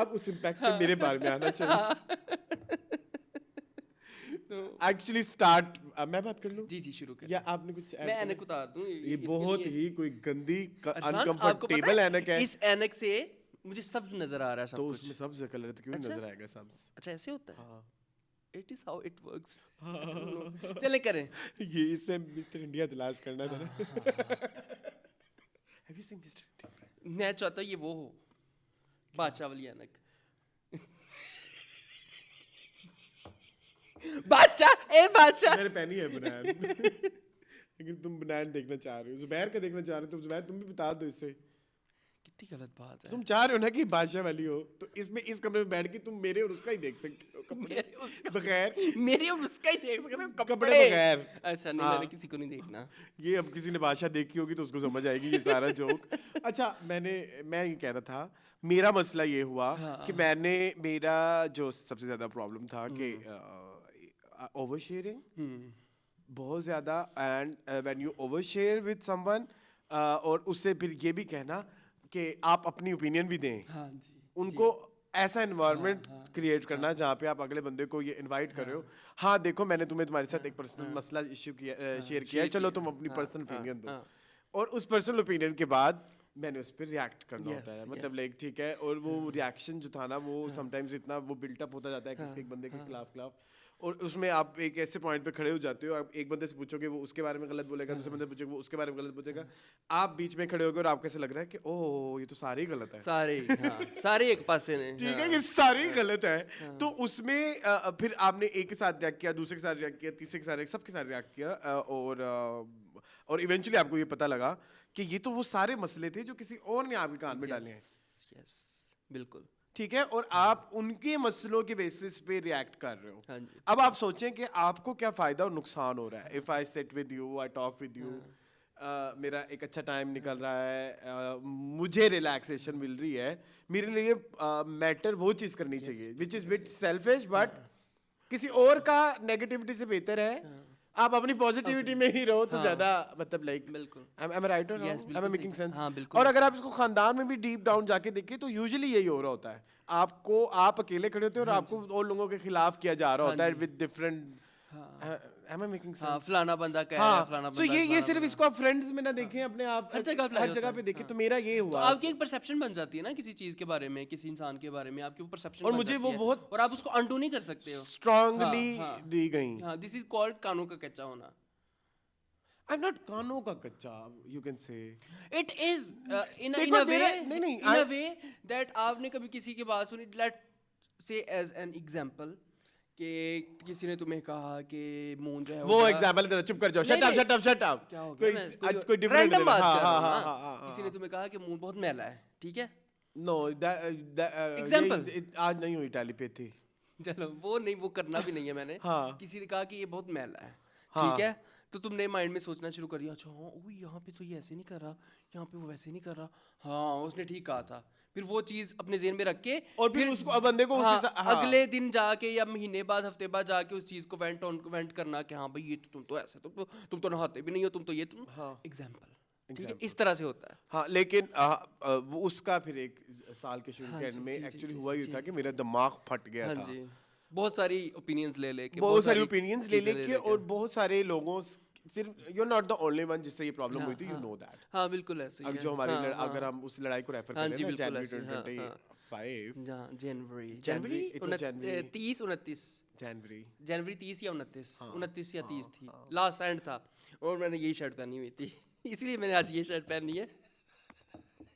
[SPEAKER 2] अब उस इम्पैक्ट पे मेरे बारे में आना चाहिए। एक्चुअली स्टार्ट मैं बात कर लूं?
[SPEAKER 1] जी जी शुरू कर।
[SPEAKER 2] या आपने कुछ
[SPEAKER 1] मैं ऐनक उतार दूं,
[SPEAKER 2] ये बहुत ही कोई गंदी
[SPEAKER 1] अरसान, आपको पता
[SPEAKER 2] अनकंफर्टेबल
[SPEAKER 1] है,
[SPEAKER 2] ऐनक है।
[SPEAKER 1] इस ऐनक से मुझे सब्ज नजर आ रहा है सब
[SPEAKER 2] तो
[SPEAKER 1] कुछ।
[SPEAKER 2] उसमें सब्ज कलर है तो क्यों नहीं
[SPEAKER 1] अच्छा?
[SPEAKER 2] नजर आएगा सब्ज?
[SPEAKER 1] अच्छा ऐसे होता है।
[SPEAKER 2] हाँ
[SPEAKER 1] it is how it works. चले करें।
[SPEAKER 2] ये इससे मिस्टर इंडिया तलाश करना था ना। Have you seen mister India?
[SPEAKER 1] मैं चाहता हूँ ये वो हो, बादशाह वाली ऐनक। बादशाह, ए बादशाह।
[SPEAKER 2] मेरे पहनी है बनान। अगर तुम बनान देखना चाह रहे हो, जुबैर का देखना चाह रहे हो तो जुबैर तुम भी बता दो इससे।
[SPEAKER 1] कितनी गलत बात है।
[SPEAKER 2] तुम चाह रहे हो ना कि बादशाह वाली हो, तो इसमें इस कमरे में बैठ के तुम मेरे और उसका ही देख सकते हो, कपड़े बगैर।
[SPEAKER 1] मेरे और उसका ही देख सकते हो,
[SPEAKER 2] कपड़े बगैर।
[SPEAKER 1] अच्छा नहीं, मैंने किसी को नहीं देखना।
[SPEAKER 2] ये अब किसी ने बादशाह देखी होगी तो उसको समझ आएगी ये सारा जोक। अच्छा मैं ये कह रहा था, मेरा मसला ये हुआ कि मेरा जो सबसे ज्यादा प्रॉब्लम था कि ओवर शेयरिंग बहुत ज्यादा, and when you over share with someone और उससे फिर ये भी कहना कि आप अपनी ओपिनियन भी दें।
[SPEAKER 1] हाँ जी,
[SPEAKER 2] उनको ऐसा एनवायरनमेंट क्रिएट करना जहाँ पे आप अगले बंदे को ये इनवाइट कर रहे हो, हाँ देखो मैंने तुम्हारे साथ एक पर्सनल मसला इश्यू किया, शेयर किया है, चलो तुम अपनी पर्सनल ओपिनियन दो। और उस पर्सनल ओपिनियन के बाद मैंने उस पर रिएक्ट करना होता है, मतलब लाइक ठीक है। और वो रिएक्शन जो था ना वो समटाइम्स इतना वो बिल्टअप होता जाता है किसी एक बंदे के खिलाफ, और उसमें आप एक ऐसे पॉइंट पे खड़े हो जाते हो, आप एक बंदे से पूछोगे वो उसके बारे में गलत बोलेगा, दूसरे बंदे से पूछोगे वो उसके बारे में गलत बोलेगा, आप बीच में खड़े होगे और आपको ऐसा लग रहा है कि ओह ये तो सारे ही गलत है,
[SPEAKER 1] सारे एक पास से नहीं,
[SPEAKER 2] ठीक है ये सारे ही गलत है। तो उसमें फिर आपने एक के साथ रिएक्ट किया, दूसरे के साथ रिएक्ट किया, तीसरे के साथ, सबके साथ रिएक्ट किया, और इवेंचुअली आपको ये पता लगा कि ये तो वो सारे मसले थे जो किसी और ने आपके कान में डाले हैं।
[SPEAKER 1] बिल्कुल
[SPEAKER 2] ठीक है, और आप उनके मसलों के बेसिस पे रिएक्ट कर रहे हो।
[SPEAKER 1] हाँ जी।
[SPEAKER 2] अब आप सोचें कि आपको क्या फायदा और नुकसान हो रहा है। If I sit with you, I talk with you, मेरा एक अच्छा टाइम निकल रहा है, मुझे रिलैक्सेशन मिल रही है, मेरे लिए मैटर वो चीज करनी चाहिए which is bit selfish, but किसी और का नेगेटिविटी से बेहतर है आप अपनी पॉजिटिविटी में ही रहो तो ज्यादा, मतलब लाइक
[SPEAKER 1] बिल्कुल
[SPEAKER 2] am I right or wrong? Am I making sense?
[SPEAKER 1] हाँ, बिल्कुल।
[SPEAKER 2] और अगर आप इसको खानदान में भी डीप डाउन जाके देखें तो यूजुअली यही हो रहा होता है, आप अकेले खड़े होते हैं और आपको और लोगों के खिलाफ किया जा रहा होता है with different. Am I making sense?
[SPEAKER 1] हाँ, फलाना बंदा कह रहा है, फलाना
[SPEAKER 2] So
[SPEAKER 1] बंदा,
[SPEAKER 2] ये सिर्फ इसको आप फ्रेंड्स में ना देखें, अपने आप
[SPEAKER 1] हर जगह
[SPEAKER 2] पे देखें। तो मेरा ये
[SPEAKER 1] तो
[SPEAKER 2] हुआ,
[SPEAKER 1] आपकी एक परसेप्शन बन जाती है ना किसी चीज के बारे में, किसी इंसान के बारे में आपकी परसेप्शन,
[SPEAKER 2] और मुझे वो बहुत
[SPEAKER 1] और आप उसको अनडू नहीं कर सकते हो,
[SPEAKER 2] स्ट्रांगली दी गई।
[SPEAKER 1] हाँ, दिस इज कॉल्ड कानों का कच्चा होना।
[SPEAKER 2] I'm not कानों का कच्चा, you can say.
[SPEAKER 1] It is in
[SPEAKER 2] देखो,
[SPEAKER 1] a way,
[SPEAKER 2] नहीं,
[SPEAKER 1] in a way that आपने कभी किसी की बात सुनी, let's say as an example, कि किसी ने तुम्हें कहा कि मून जो है
[SPEAKER 2] वो एग्जांपल देना, चुप कर जाओ, शट अप।
[SPEAKER 1] क्या हो गया,
[SPEAKER 2] कोई डिफरेंट
[SPEAKER 1] रैंडम बात कर रहा हूं ना। किसी ने तुम्हें कहा कि मून बहुत मैला है, ठीक है,
[SPEAKER 2] नो
[SPEAKER 1] एग्जांपल
[SPEAKER 2] आज नहीं हुई टेलीपैथी,
[SPEAKER 1] चलो वो नहीं, वो करना भी नहीं है मैंने। किसी ने कहा कि ये बहुत मैला है, ठीक है, तो तुमने माइंड में सोचना शुरू कर दिया, अच्छा हाँ ओए यहाँ पे तो ये ऐसे नहीं कर रहा, यहाँ पे वो वैसे नहीं कर रहा, हाँ उसने ठीक कहा था। फिर वो चीज अपने ज़हन में रख के
[SPEAKER 2] और फिर उसको बंदे को
[SPEAKER 1] अगले दिन जाके या महीने बाद, हफ्ते बाद जाके उस चीज को वेंट करना कि हाँ भाई ये तो तुम तो ऐसे, तुम तो नहाते भी नहीं हो, तुम तो ये, तुम एग्जाम्पल, ठीक है, इस तरह से होता है।
[SPEAKER 2] हाँ, लेकिन वो उसका फिर एक साल के शुरू के एंड में एक्चुअली हुआ ये था कि मेरा दिमाग फट गया था।
[SPEAKER 1] बहुत सारी ओपिनियंस ले लेके
[SPEAKER 2] और बहुत सारे लोगों सिर्फ you are not the only one जिससे ये प्रॉब्लम हुई थी, यू नो दैट।
[SPEAKER 1] हाँ बिल्कुल ऐसे ही
[SPEAKER 2] अब
[SPEAKER 1] है।
[SPEAKER 2] जो हमारी अगर हम उस लड़ाई को रेफर
[SPEAKER 1] हाँ
[SPEAKER 2] करें
[SPEAKER 1] जी
[SPEAKER 2] ना,
[SPEAKER 1] बिल्कुल
[SPEAKER 2] जनवरी
[SPEAKER 1] ऐसे ही, हाँ,
[SPEAKER 2] 2025,
[SPEAKER 1] जनवरी
[SPEAKER 2] January, it was January.
[SPEAKER 1] 30-29
[SPEAKER 2] जनवरी,
[SPEAKER 1] जनवरी 30 या 29, 29 या 30 थी,
[SPEAKER 2] हाँ।
[SPEAKER 1] लास्ट एंड था, और मैंने यही शर्ट पहनी हुई थी इसलिए मैंने आज ये शर्ट पहनी है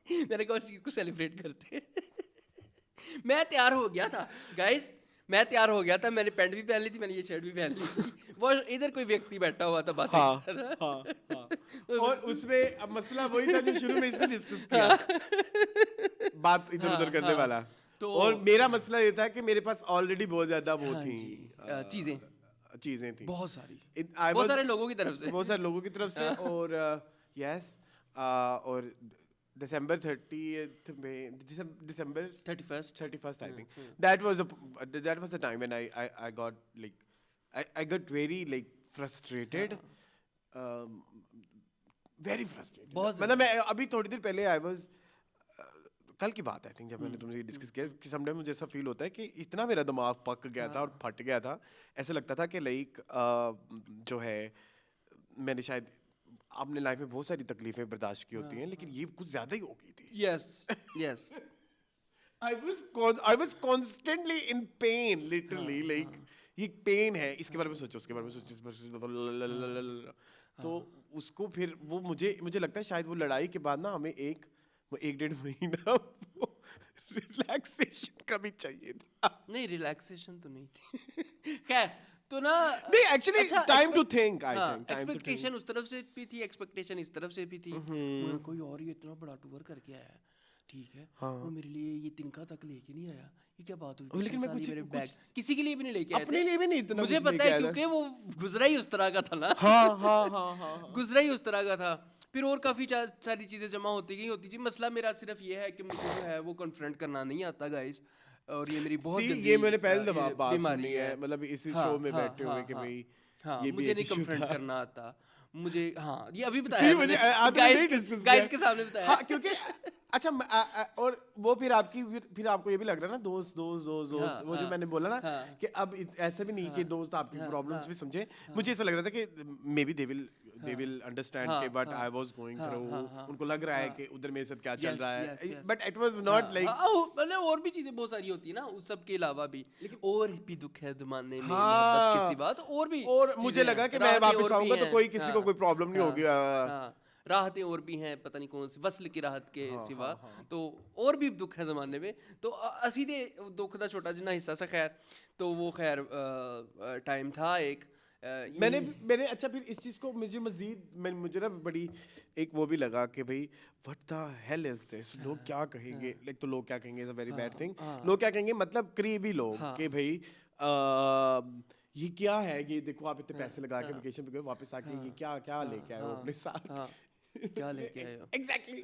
[SPEAKER 1] मैंने कहा उस चीज़ को सेलिब्रेट करते हैं मैं तैयार हो गया था गाइस, मैं तैयार हो गया था, मैंने पैंट भी पहन ली थी, मैंने ये शर्ट भी पहन ली थी, वो इधर कोई व्यक्ति बैठा हुआ था बातें
[SPEAKER 2] हाँ,
[SPEAKER 1] कर रहा था।
[SPEAKER 2] हाँ। और उसमें अब मसला वही था जो शुरू में इसने डिस्कस किया, बात इधर उधर करने वाला।
[SPEAKER 1] तो
[SPEAKER 2] और मेरा मसला ये था कि मेरे पास ऑलरेडी बहुत ज्यादा वो
[SPEAKER 1] हाँ
[SPEAKER 2] थी
[SPEAKER 1] जी,
[SPEAKER 2] चीजें थी,
[SPEAKER 1] बहुत सारी,
[SPEAKER 2] I
[SPEAKER 1] बहुत
[SPEAKER 2] was-
[SPEAKER 1] सारे लोगों की तरफ से,
[SPEAKER 2] बहुत सारे लोगों की तरफ से, और यस, और दिसंबर 30th में, दिसंबर 31st I think, that was the time when I got like I got very like frustrated, very frustrated,
[SPEAKER 1] बहुत
[SPEAKER 2] मतलब मैं अभी थोड़ी देर पहले I was कल की बात है, आई थिंक, जब मैंने तुमसे डिस्कस किया कि समटाइम मुझे ऐसा फील होता है कि इतना मेरा दिमाग पक गया था और फट गया था, ऐसा लगता था कि लाइक जो है मैंने शायद अपने लाइफ में बहुत सारी तकलीफें बर्दाश्त की होती हैं, लेकिन ये कुछ ज्यादा ही हो गई थी।
[SPEAKER 1] Yes
[SPEAKER 2] I was constantly in pain, literally, like ये पेन है, इसके बारे में सोचो, उसके बारे में सोचो, इसके बारे में तो उसको फिर वो मुझे लगता है शायद वो लड़ाई के बाद ना हमें एक 1-1.5 महीना वो रिलैक्सेशन का भी चाहिए था।
[SPEAKER 1] नहीं रिलैक्सेशन तो नहीं थी खैर, तो ना
[SPEAKER 2] नहीं, actually time to think, I think
[SPEAKER 1] expectation उस तरफ से भी थी, एक्सपेक्टेशन इस तरफ से भी थी, कोई और ये इतना बड़ा टूर करके आया है, ठीक है, वो मेरे लिए ये तिनका तक लेके नहीं आया, ये क्या बात हुई?
[SPEAKER 2] लेकिन मैं
[SPEAKER 1] मेरे बैग किसी के लिए भी नहीं लेके आए
[SPEAKER 2] अपने लिए भी नहीं इतना
[SPEAKER 1] मुझे
[SPEAKER 2] कुछ
[SPEAKER 1] पता
[SPEAKER 2] लेके
[SPEAKER 1] है
[SPEAKER 2] आया था।
[SPEAKER 1] क्योंकि वो गुजरा ही उस तरह का था ना,
[SPEAKER 2] हाँ।
[SPEAKER 1] गुजरा ही उस तरह का था, फिर और काफ़ी सारी चीज़ें जमा होती जी। मसला मेरा सिर्फ ये है कि मुझे जो है वो कन्फ्रंट करना नहीं आता गाइस, और ये मेरी बहुत गंदी
[SPEAKER 2] ये मैंने पहले दफा बात
[SPEAKER 1] बीमारी
[SPEAKER 2] सुनी है, मतलब इसी
[SPEAKER 1] हाँ,
[SPEAKER 2] शो में
[SPEAKER 1] हाँ,
[SPEAKER 2] बैठे हुए कि
[SPEAKER 1] हाँ,
[SPEAKER 2] भाई
[SPEAKER 1] हाँ,
[SPEAKER 2] ये भी
[SPEAKER 1] मुझे
[SPEAKER 2] एक
[SPEAKER 1] नहीं
[SPEAKER 2] issue
[SPEAKER 1] कन्फ्रंट
[SPEAKER 2] था।
[SPEAKER 1] करना आता मुझे, हाँ ये अभी बताया
[SPEAKER 2] मुझे
[SPEAKER 1] गाइस के सामने बताया,
[SPEAKER 2] हाँ, क्योंकि अच्छा और वो फिर आपको ये भी लग रहा है ना, दोस्त वो जो मैंने बोला ना कि अब ऐसा भी नहीं कि दोस्त आपकी प्रॉब्लम्स भी समझे, मुझे ऐसा लग रहा था कि maybe they will understand कि but I was going through, उनको लग रहा है कि उधर मेरे साथ क्या चल रहा है, but it was not like,
[SPEAKER 1] मतलब और भी चीजें बहुत सारी होती है ना उस सब के अलावा भी, और भी दुख है जमाने में मोहब्बत की सिवा, तो और
[SPEAKER 2] मुझे लगा कि मैं वापस आऊंगा तो कोई किसी को कोई प्रॉब्लम नहीं होगी,
[SPEAKER 1] राहतें और भी हैं, पता नहीं कौन सी वसल की राहत के सिवा, तो और भी दुख है ज़माने में, तो असी दे दुख का छोटा जिन्ना हिस्सा सा, खैर तो वो खैर टाइम था एक,
[SPEAKER 2] मैंने अच्छा फिर इस चीज़ को मुझे ना बड़ी एक वो भी लगा कि भाई what the hell is this, लोग क्या कहेंगे, लाइक तो लोग क्या कहेंगे is a very bad thing, लोग क्या कहेंगे मतलब करीबी लोग कि भाई ये क्या है, ये देखो आप इतने पैसे लगा के वेकेशन पे गए, वापस आके ये क्या लेके आए हो अपने साथ,
[SPEAKER 1] क्या लेके आए हो
[SPEAKER 2] एग्जैक्टली।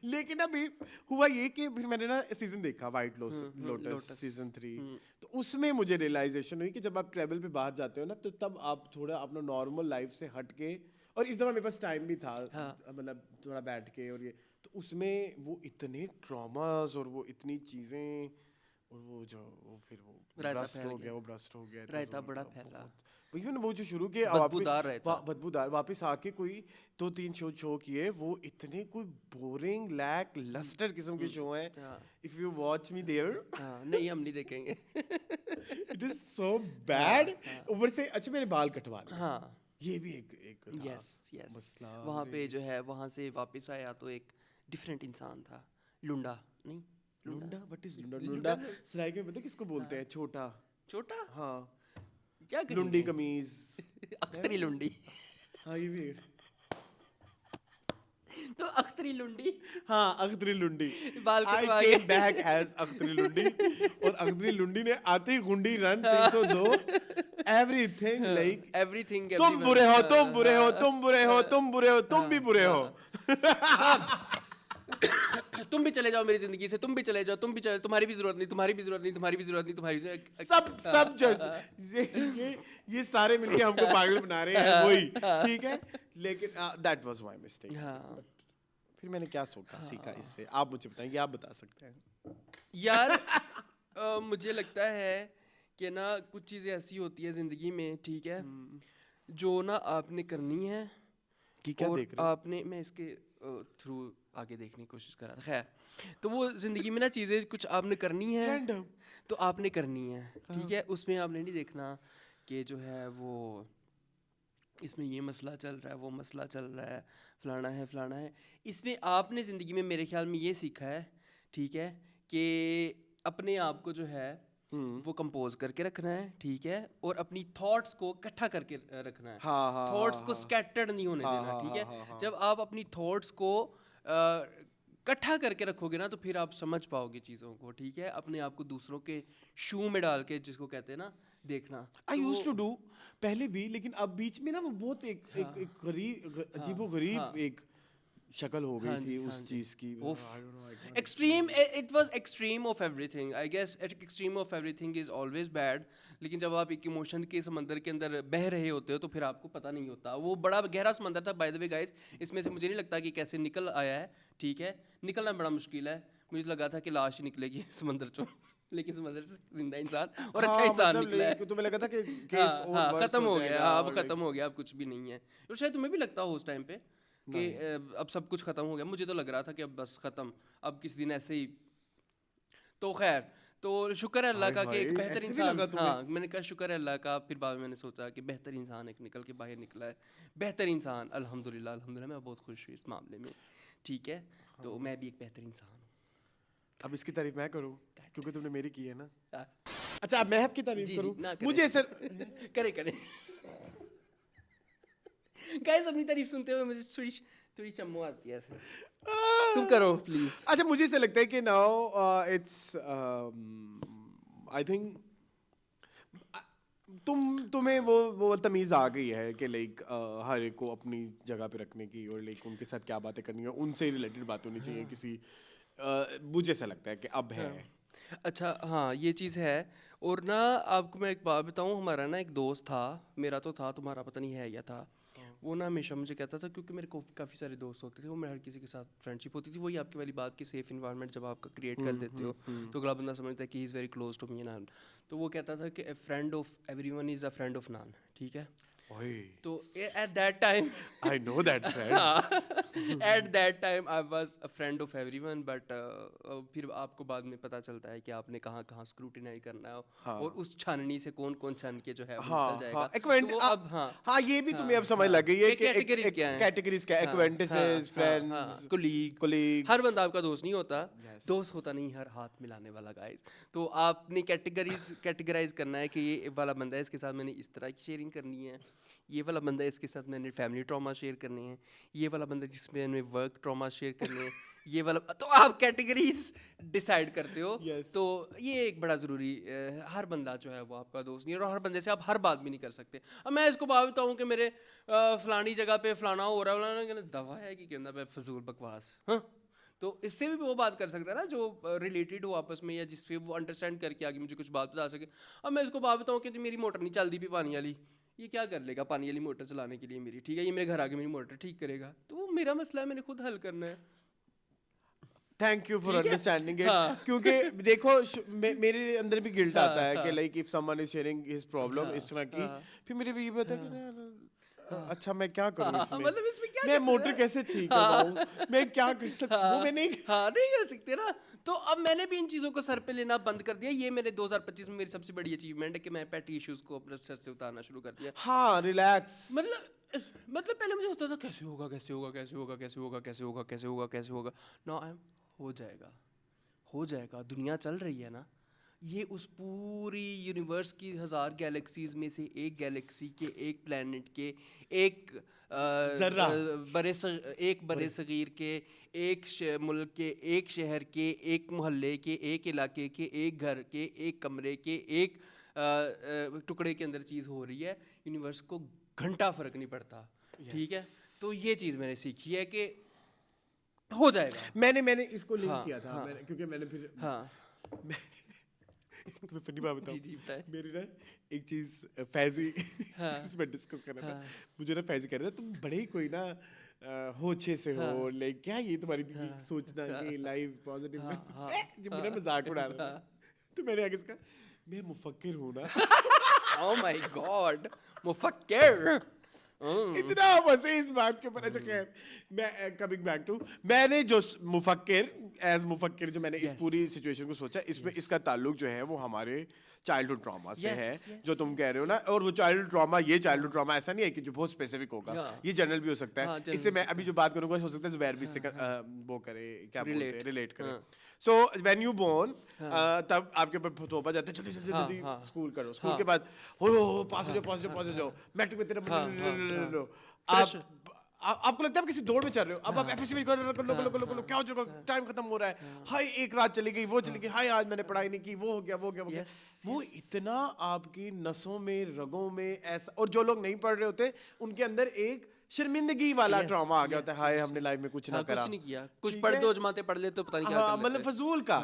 [SPEAKER 2] लेकिन अभी हुआ ये कि फिर मैंने ना सीजन देखा व्हाइट लोटस सीजन 3, तो उसमें मुझे रियलाइजेशन हुई कि जब आप ट्रैवल पे बाहर जाते हो ना, तो तब आप थोड़ा अपना नॉर्मल लाइफ से हट के, और इस दफा मेरे पास टाइम भी था, मतलब थोड़ा बैठ के, और ये तो उसमें वो इतने ट्रॉमास और वो इतनी चीजें, और वो फिर वो ब्रस्ट हो गया
[SPEAKER 1] रायता बड़ा फैला,
[SPEAKER 2] इवन वो जो शुरू के बदबूदार वापस आके कोई 2-3 शो किए, वो इतने कोई बोरिंग लैक लस्टर किस्म के शो हैं, if you watch me there,
[SPEAKER 1] नहीं हम नहीं देखेंगे,
[SPEAKER 2] इट इज सो बैड, ऊपर से अच्छा मेरे बाल कटवा दिए,
[SPEAKER 1] हाँ
[SPEAKER 2] ये भी एक
[SPEAKER 1] यस वहाँ पे जो है, वहाँ से वापस आया तो एक डिफरेंट इंसान था, लुंडा
[SPEAKER 2] व्हाट इज लुंडा सराय में पता किसको बोलते हैं, छोटा, हाँ
[SPEAKER 1] क्या
[SPEAKER 2] लुंडी कमीज
[SPEAKER 1] अख्तरी लुंडी,
[SPEAKER 2] हाँ ये भी
[SPEAKER 1] तो अख्तरी लुंडी,
[SPEAKER 2] हाँ अख्तरी लुंडी,
[SPEAKER 1] बाल कटवा
[SPEAKER 2] I came back as Akhtari लुंडी, और अख्तरी लुंडी ने आते ही गुंडी रन 302 everything like
[SPEAKER 1] everything,
[SPEAKER 2] तुम बुरे हो, तुम बुरे हो, तुम बुरे हो, तुम बुरे हो, तुम भी बुरे हो,
[SPEAKER 1] तुम भी चले जाओ मेरी जिंदगी से, तुम भी चले जाओ, तुम भी चले, तुम्हारी भी जरूरत नहीं, तुम्हारी भी जरूरत नहीं, तुम्हारी भी जरूरत नहीं, तुम्हारी
[SPEAKER 2] सब जैसे ये सारे मिलके हमको पागल बना रहे हैं, वही ठीक है, लेकिन दैट वाज माय मिस्टेक। फिर मैंने क्या सीखा इससे, आप मुझे बताएंगे, आप बता सकते हैं
[SPEAKER 1] यार? मुझे लगता है कि ना कुछ चीज़ें ऐसी होती है ज़िंदगी में, ठीक है, जो ना आपने करनी है
[SPEAKER 2] कि क्या
[SPEAKER 1] और
[SPEAKER 2] देख रहे हो?
[SPEAKER 1] आपने, मैं इसके थ्रू आगे देखने की कोशिश कर रहा था। खैर, तो वो ज़िंदगी में ना चीज़ें कुछ आपने करनी है
[SPEAKER 2] रैंडम।
[SPEAKER 1] तो आपने करनी है, ठीक है। उसमें आपने नहीं देखना कि जो है वो इसमें ये मसला चल रहा है, वो मसला चल रहा है, फलाना है। इसमें आपने ज़िंदगी में मेरे ख्याल में ये सीखा है, ठीक है, कि अपने आप को जो है वो कंपोज करके रखना है, ठीक है, और अपनी थॉट्स को इकट्ठा करके रखना है।
[SPEAKER 2] हाँ हाँ
[SPEAKER 1] थॉट्स को
[SPEAKER 2] हाँ
[SPEAKER 1] स्कैटर्ड नहीं होने
[SPEAKER 2] हाँ
[SPEAKER 1] देना,
[SPEAKER 2] हाँ
[SPEAKER 1] ठीक
[SPEAKER 2] हाँ
[SPEAKER 1] है।
[SPEAKER 2] हाँ हाँ।
[SPEAKER 1] जब आप अपनी थॉट्स को इकट्ठा करके रखोगे ना, तो फिर आप समझ पाओगे चीज़ों को, ठीक है। अपने आप को दूसरों के शू में डाल के, जिसको कहते हैं ना, देखना।
[SPEAKER 2] आई
[SPEAKER 1] तो
[SPEAKER 2] यूज्ड टू डू पहले भी, लेकिन अब बीच में ना वो बहुत एक
[SPEAKER 1] हाँ,
[SPEAKER 2] एक गरीब
[SPEAKER 1] हाँ,
[SPEAKER 2] अजीबो गरीब
[SPEAKER 1] हाँ,
[SPEAKER 2] एक शक्ल हो गई
[SPEAKER 1] हाँ
[SPEAKER 2] थी
[SPEAKER 1] जी,
[SPEAKER 2] उस
[SPEAKER 1] हाँ जी।
[SPEAKER 2] चीज की।
[SPEAKER 1] उफ,
[SPEAKER 2] I don't know, I can't
[SPEAKER 1] extreme,
[SPEAKER 2] explain.
[SPEAKER 1] it was extreme of everything. I guess extreme of everything is always bad. लेकिन जब आप एक इमोशन के समंदर के अंदर बह रहे होते हो तो फिर आपको पता नहीं होता। वो बड़ा गहरा समंदर था, बाय द वे गाइस। इसमें से मुझे नहीं लगता कि कैसे निकल आया है, ठीक है। निकलना बड़ा मुश्किल है। मुझे लगा था कि लाश ही निकलेगी समंदर चो, लेकिन समंदर से जिंदा इंसान और अच्छा
[SPEAKER 2] हाँ
[SPEAKER 1] इंसान
[SPEAKER 2] मतलब
[SPEAKER 1] निकला है।
[SPEAKER 2] तुम्हें लगा था कि केस
[SPEAKER 1] हाँ
[SPEAKER 2] और
[SPEAKER 1] हाँ,
[SPEAKER 2] वर्स
[SPEAKER 1] खत्म हो गया,
[SPEAKER 2] जाएगा
[SPEAKER 1] हाँ, अब
[SPEAKER 2] और
[SPEAKER 1] खत्म हो गया, अब कुछ भी नहीं है। और शायद तुम्हें भी लगता हो उस टाइम पे कि अब सब कुछ खत्म हो गया। मुझे तो लग रहा था कि अब बस खत्म, अब किसी दिन ऐसे ही। तो खैर, तो शुक्र है अल्लाह
[SPEAKER 2] हाय
[SPEAKER 1] का कि
[SPEAKER 2] हाय
[SPEAKER 1] एक बेहतर
[SPEAKER 2] ऐसे भी
[SPEAKER 1] इंसान,
[SPEAKER 2] लगा तुम्हें?
[SPEAKER 1] हाँ, मैंने कहा शुक्र है अल्लाह का। फिर बाद में मैंने सोचा कि बेहतर इंसान एक निकल के बाहर निकला है, बेहतर इंसान, अल्हम्दुलिल्लाह अल्हम्दुलिल्लाह। मैं बहुत खुश हूँ इस मामले में, ठीक है। तो मैं भी एक बेहतर इंसान हूँ।
[SPEAKER 2] अब इसकी तारीफ मैं करूं क्योंकि तुमने मेरी की है ना।
[SPEAKER 1] हाँ,
[SPEAKER 2] अच्छा अब मैं आपकी तारीफ
[SPEAKER 1] जी
[SPEAKER 2] करूं?
[SPEAKER 1] जी, ना करें।
[SPEAKER 2] मुझे ऐसा
[SPEAKER 1] करें गाइस, अपनी तारीफ सुनते हुए मुझे थोड़ी थोड़ी चम्मो आती है ऐसे। तुम करो प्लीज।
[SPEAKER 2] अच्छा मुझे ऐसा लगता है कि नाउ इट्स आई थिंक तुम्हें वो तमीज़ आ गई है कि लाइक हर एक को अपनी जगह पे रखने की और लाइक उनके साथ क्या बातें करनी है, उनसे रिलेटेड बात होनी चाहिए किसी मुझे ऐसा लगता है कि अब है।
[SPEAKER 1] अच्छा, हाँ, ये चीज़ है। और ना आपको मैं एक बात बताऊँ, हमारा ना एक दोस्त था, मेरा तो था, तुम्हारा पता नहीं है या था। वो ना हमेशा मुझे कहता था, क्योंकि मेरे को काफ़ी सारे दोस्त होते थे, वो मेरे हर किसी के साथ फ्रेंडशिप होती थी। वही आपकी वाली बात कि सेफ इन्वायरमेंट जब आपका क्रिएट कर देते हो तो अगला बंदा समझता है कि he is very close to me and. तो वो कहता था कि a friend of everyone is a friend of none, ठीक है।
[SPEAKER 2] ओए
[SPEAKER 1] तो at that time
[SPEAKER 2] I know that friend.
[SPEAKER 1] At that time I was a friend of everyone, but फिर आपको बाद में पता चलता है कि आपने कहाँ कहाँ स्क्रूटिनाइज करना है, और उस छाननी से कौन कौन छान के जो है वो निकल जाएगा। तो वो अब
[SPEAKER 2] हाँ ये भी तुम्हें अब समझ लग गई है कि
[SPEAKER 1] कैटेगरीज क्या है,
[SPEAKER 2] कैटेगरीज क्या, एक्वेंटेंसेस, फ्रेंड्स,
[SPEAKER 1] कोलीग।
[SPEAKER 2] कोलीग्स।
[SPEAKER 1] हर बंदा आपका दोस्त नहीं होता, दोस्त होता नहीं हर हाथ मिलाने वाला गाइस। तो आपने कैटेगराइज करना है कि ये वाला बंदा है, इसके साथ मैंने इस तरह की शेयरिंग करनी है, ये वाला बंदा है इसके साथ मैंने फैमिली ट्रॉमा शेयर करनी है, ये वाला बंदा जिसमें मैंने वर्क ट्रॉमा शेयर करनी है, ये वाला। तो आप कैटेगरीज डिसाइड करते हो। तो ये एक बड़ा ज़रूरी, हर बंदा जो है वो आपका दोस्त नहीं है, और हर बंदे से आप हर बात भी नहीं कर सकते। अब मैं इसको बात बताऊँ कि मेरे फलानी जगह पे फलाना हो रहा है, फलाना दवा है कि कहना मैं फजूल बकवास, हाँ। तो इससे भी वो बात कर सकता है ना जो रिलेटेड हो आपस में, या जिससे वो अंडरस्टैंड करके आगे मुझे कुछ बात बता सके। अब मैं इसको बात बताऊँ कि मेरी मोटर नहीं चलती भी पानी वाली, ये क्या कर लेगा पानी वाली मोटर चलाने के लिए मेरी, ठीक है, ये मेरे घर आके मेरी मोटर ठीक करेगा, तो वो मेरा मसला है, मैंने खुद हल करना है।
[SPEAKER 2] थैंक यू फॉर
[SPEAKER 1] ठीक है?
[SPEAKER 2] Understanding it.
[SPEAKER 1] हाँ।
[SPEAKER 2] क्योंकि देखो मेरे अंदर भी गिल्ट
[SPEAKER 1] हाँ,
[SPEAKER 2] आता है कि
[SPEAKER 1] हाँ।
[SPEAKER 2] Like if someone is sharing his problem
[SPEAKER 1] हाँ,
[SPEAKER 2] इस तरह की,
[SPEAKER 1] हाँ,
[SPEAKER 2] फिर मेरे भी ये होता है कि ना, अच्छा मैं क्या करूं
[SPEAKER 1] हाँ,
[SPEAKER 2] इसमें,
[SPEAKER 1] मतलब इसमें क्या
[SPEAKER 2] मैं
[SPEAKER 1] कर
[SPEAKER 2] मोटर
[SPEAKER 1] रहा है?
[SPEAKER 2] कैसे ठीक
[SPEAKER 1] हाँ,
[SPEAKER 2] करवाऊं, मैं क्या कर सकता वो मैं नहीं।
[SPEAKER 1] हाँ, नहीं कर सकते ना। तो अब मैंने भी इन चीज़ों को सर पे लेना बंद कर दिया। ये मेरे 2025 में मेरी सबसे बड़ी अचीवमेंट है कि मैं पेटी इश्यूज को अपने सर से उतारना शुरू कर दिया।
[SPEAKER 2] हाँ रिलैक्स।
[SPEAKER 1] मतलब पहले मुझे होता था कैसे होगा कैसे होगा कैसे होगा कैसे होगा कैसे होगा कैसे होगा कैसे होगा, नाउ आई एम हो जाएगा। दुनिया चल रही है ना, ये उस पूरी यूनिवर्स की 1000 गैलेक्सीज में से एक गैलेक्सी के, एक प्लेनेट के, एक
[SPEAKER 2] जर्रा।
[SPEAKER 1] एक बड़े सगीर के, एक मुल्क के, एक शहर के, एक मोहल्ले के, एक इलाके के, एक घर के, एक कमरे के, एक टुकड़े के अंदर चीज़ हो रही है। यूनिवर्स को घंटा फर्क नहीं पड़ता, ठीक है। तो ये चीज़ मैंने सीखी है कि हो जाएगा।
[SPEAKER 2] मैंने इसको लिंक
[SPEAKER 1] हाँ,
[SPEAKER 2] किया था,
[SPEAKER 1] हाँ,
[SPEAKER 2] क्योंकि मैंने फिर
[SPEAKER 1] हाँ,
[SPEAKER 2] तुम्हें फनी बात बताऊं,
[SPEAKER 1] जी बताएं।
[SPEAKER 2] मेरी ना एक चीज फैजी
[SPEAKER 1] हाँ,
[SPEAKER 2] मैं डिस्कस कर रहा था,
[SPEAKER 1] हाँ,
[SPEAKER 2] मुझे ना फैजी कह रहा था तुम बड़े ही कोई ना होछे से हो,
[SPEAKER 1] हाँ,
[SPEAKER 2] लाइक क्या ये तुम्हारी
[SPEAKER 1] हाँ,
[SPEAKER 2] सोचना कि लाइव पॉजिटिव
[SPEAKER 1] हाँ, हाँ,
[SPEAKER 2] जब मेरा मजाक उड़ा रहा था,
[SPEAKER 1] हाँ।
[SPEAKER 2] तो मैंने आगे इसका मैं मुफक्किर हूँ ना।
[SPEAKER 1] Oh my God, मुफक्किर।
[SPEAKER 2] इतना हंसे इस बात के ऊपर। अच्छा खैर, मैं कमिंग बैक टू, मैंने जो मुफक्किर जो मैंने इस पूरी सिचुएशन को सोचा, इसमें इसका ताल्लुक जो है वो हमारे चाइल्डहुड ट्रॉमा से है, जो तुम कह रहे हो ना। और वो चाइल्डहुड ट्रॉमा ऐसा नहीं है कि जो बहुत स्पेसिफिक होगा, ये जनरल भी हो सकता है। इससे मैं अभी जो बात करूंगा हो सकता है जुबैर भी इससे वो करे, क्या बोलते हैं, रिलेट करे। सो व्हेन यू बोर्न, तब आपके ऊपर थोपा जाता है जल्दी जल्दी जल्दी स्कूल करो, स्कूल के बाद हो पास हो जाओ मैट्रिक में तेरा आपको लगता है आप किसी दौड़ में चल रहे हो, अब आप एफएससी कर लो, क्या हो जाएगा, टाइम खत्म हो रहा है, हाय एक रात चली गई, वो चली गई, हाय आज मैंने पढ़ाई नहीं की, वो हो गया। वो इतना आपकी नसों में, रगों में ऐसा, और जो लोग नहीं पढ़ रहे होते उनके अंदर एक शर्मिंदगी वाला ट्रॉमा आ गया होता है, हाय हमने लाइफ में कुछ ना करा,
[SPEAKER 1] कुछ नहीं किया, कुछ पढ़ दो जमाते पढ़ ले तो पता नहीं क्या कर लेते,
[SPEAKER 2] मतलब फजूल का।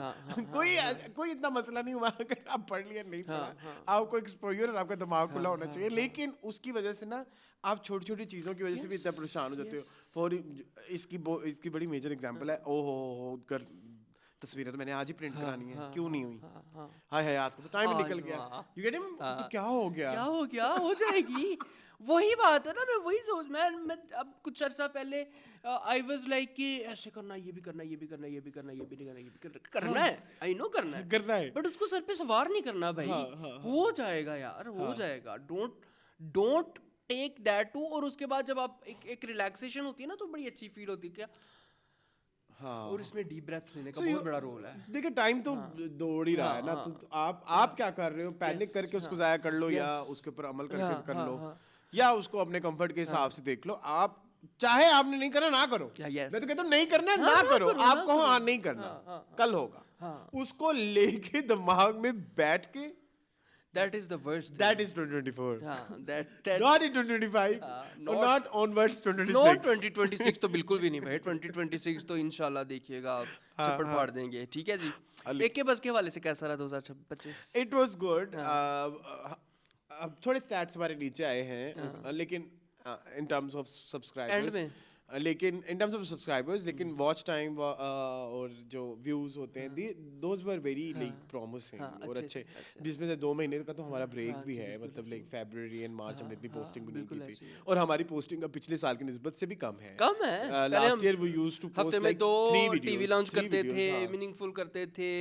[SPEAKER 2] कोई इतना मसला नहीं हुआ अगर आप पढ़ लिया नहीं पढ़ा, आपको एक्सपोजर और आपका दिमाग खुला होना चाहिए। लेकिन उसकी वजह से ना आप छोटी छोटी चीजों की वजह से भी इतना परेशान हो जाते हो। फॉर इसकी बड़ी मेजर एग्जांपल है, ओहो कर तस्वीरें तो मैंने आज ही प्रिंट करानी है, क्यों नहीं हुई, हाय आज को तो टाइम ही निकल गया, यू गेट हिम, तो क्या हो गया, हो जाएगी।
[SPEAKER 1] वही बात है ना, मैं वही सोच, मैं अब कुछ अर्सा पहले आई वाज लाइक कि ऐसे करना, ये भी करना, ये भी करना, ये भी करना, ये भी नहीं करना, ये भी करना है, आई नो करना है, बट उसको सर पे सवार नहीं करना भाई। हो जाएगा यार, हो जाएगा। Don't take that to. और उसके बाद जब आप एक रिलैक्सेशन होती है ना, तो बड़ी अच्छी फील होती है क्या। और इसमें डीप ब्रेथ लेने का बहुत बड़ा रोल है।
[SPEAKER 2] देखिए टाइम तो दौड़ ही रहा है ना, तो आप क्या कर रहे हो, पैनिक करके उसको जाया कर लो, या उसके ऊपर अमल करके कर लो, या उसको अपने कंफर्ट के हिसाब से देख लो। आप चाहे आपने नहीं करना, ना करो। मैं तो कहता हूँ नहीं करना, ना करो। आप कहो हाँ नहीं करना, कल होगा, उसको लेके दिमाग में बैठ के,
[SPEAKER 1] that is the worst thing.
[SPEAKER 2] That is 2024.
[SPEAKER 1] that
[SPEAKER 2] not in 2025, not onwards 2026.
[SPEAKER 1] Not 2026 तो बिल्कुल भी नहीं भाई। 2026 तो इंशाल्लाह देखिएगा आप चप्पड़ फाड़ देंगे। ठीक है जी। एक के बस के हवाले से कैसा रहा 2025?
[SPEAKER 2] It was good. अब थोड़े स्टैट्स हमारे नीचे आए हैं, लेकिन in terms of subscribers.
[SPEAKER 1] And में
[SPEAKER 2] लेकिन इन टर्म्स ऑफ सब्सक्राइबर्स, लेकिन वॉच टाइम और जो व्यूज होते हैं, those were very like promising और अच्छे, जिसमें से 2 महीने का तो हमारा ब्रेक भी है, मतलब लाइक फरवरी एंड मार्च हमने इतनी पोस्टिंग भी नहीं की थी, और हमारी पोस्टिंग अब पिछले साल की निस्बत से भी कम है। Last year we used to post like 3 videos,
[SPEAKER 1] TV launch करते थे, मीनिंगफुल करते थे,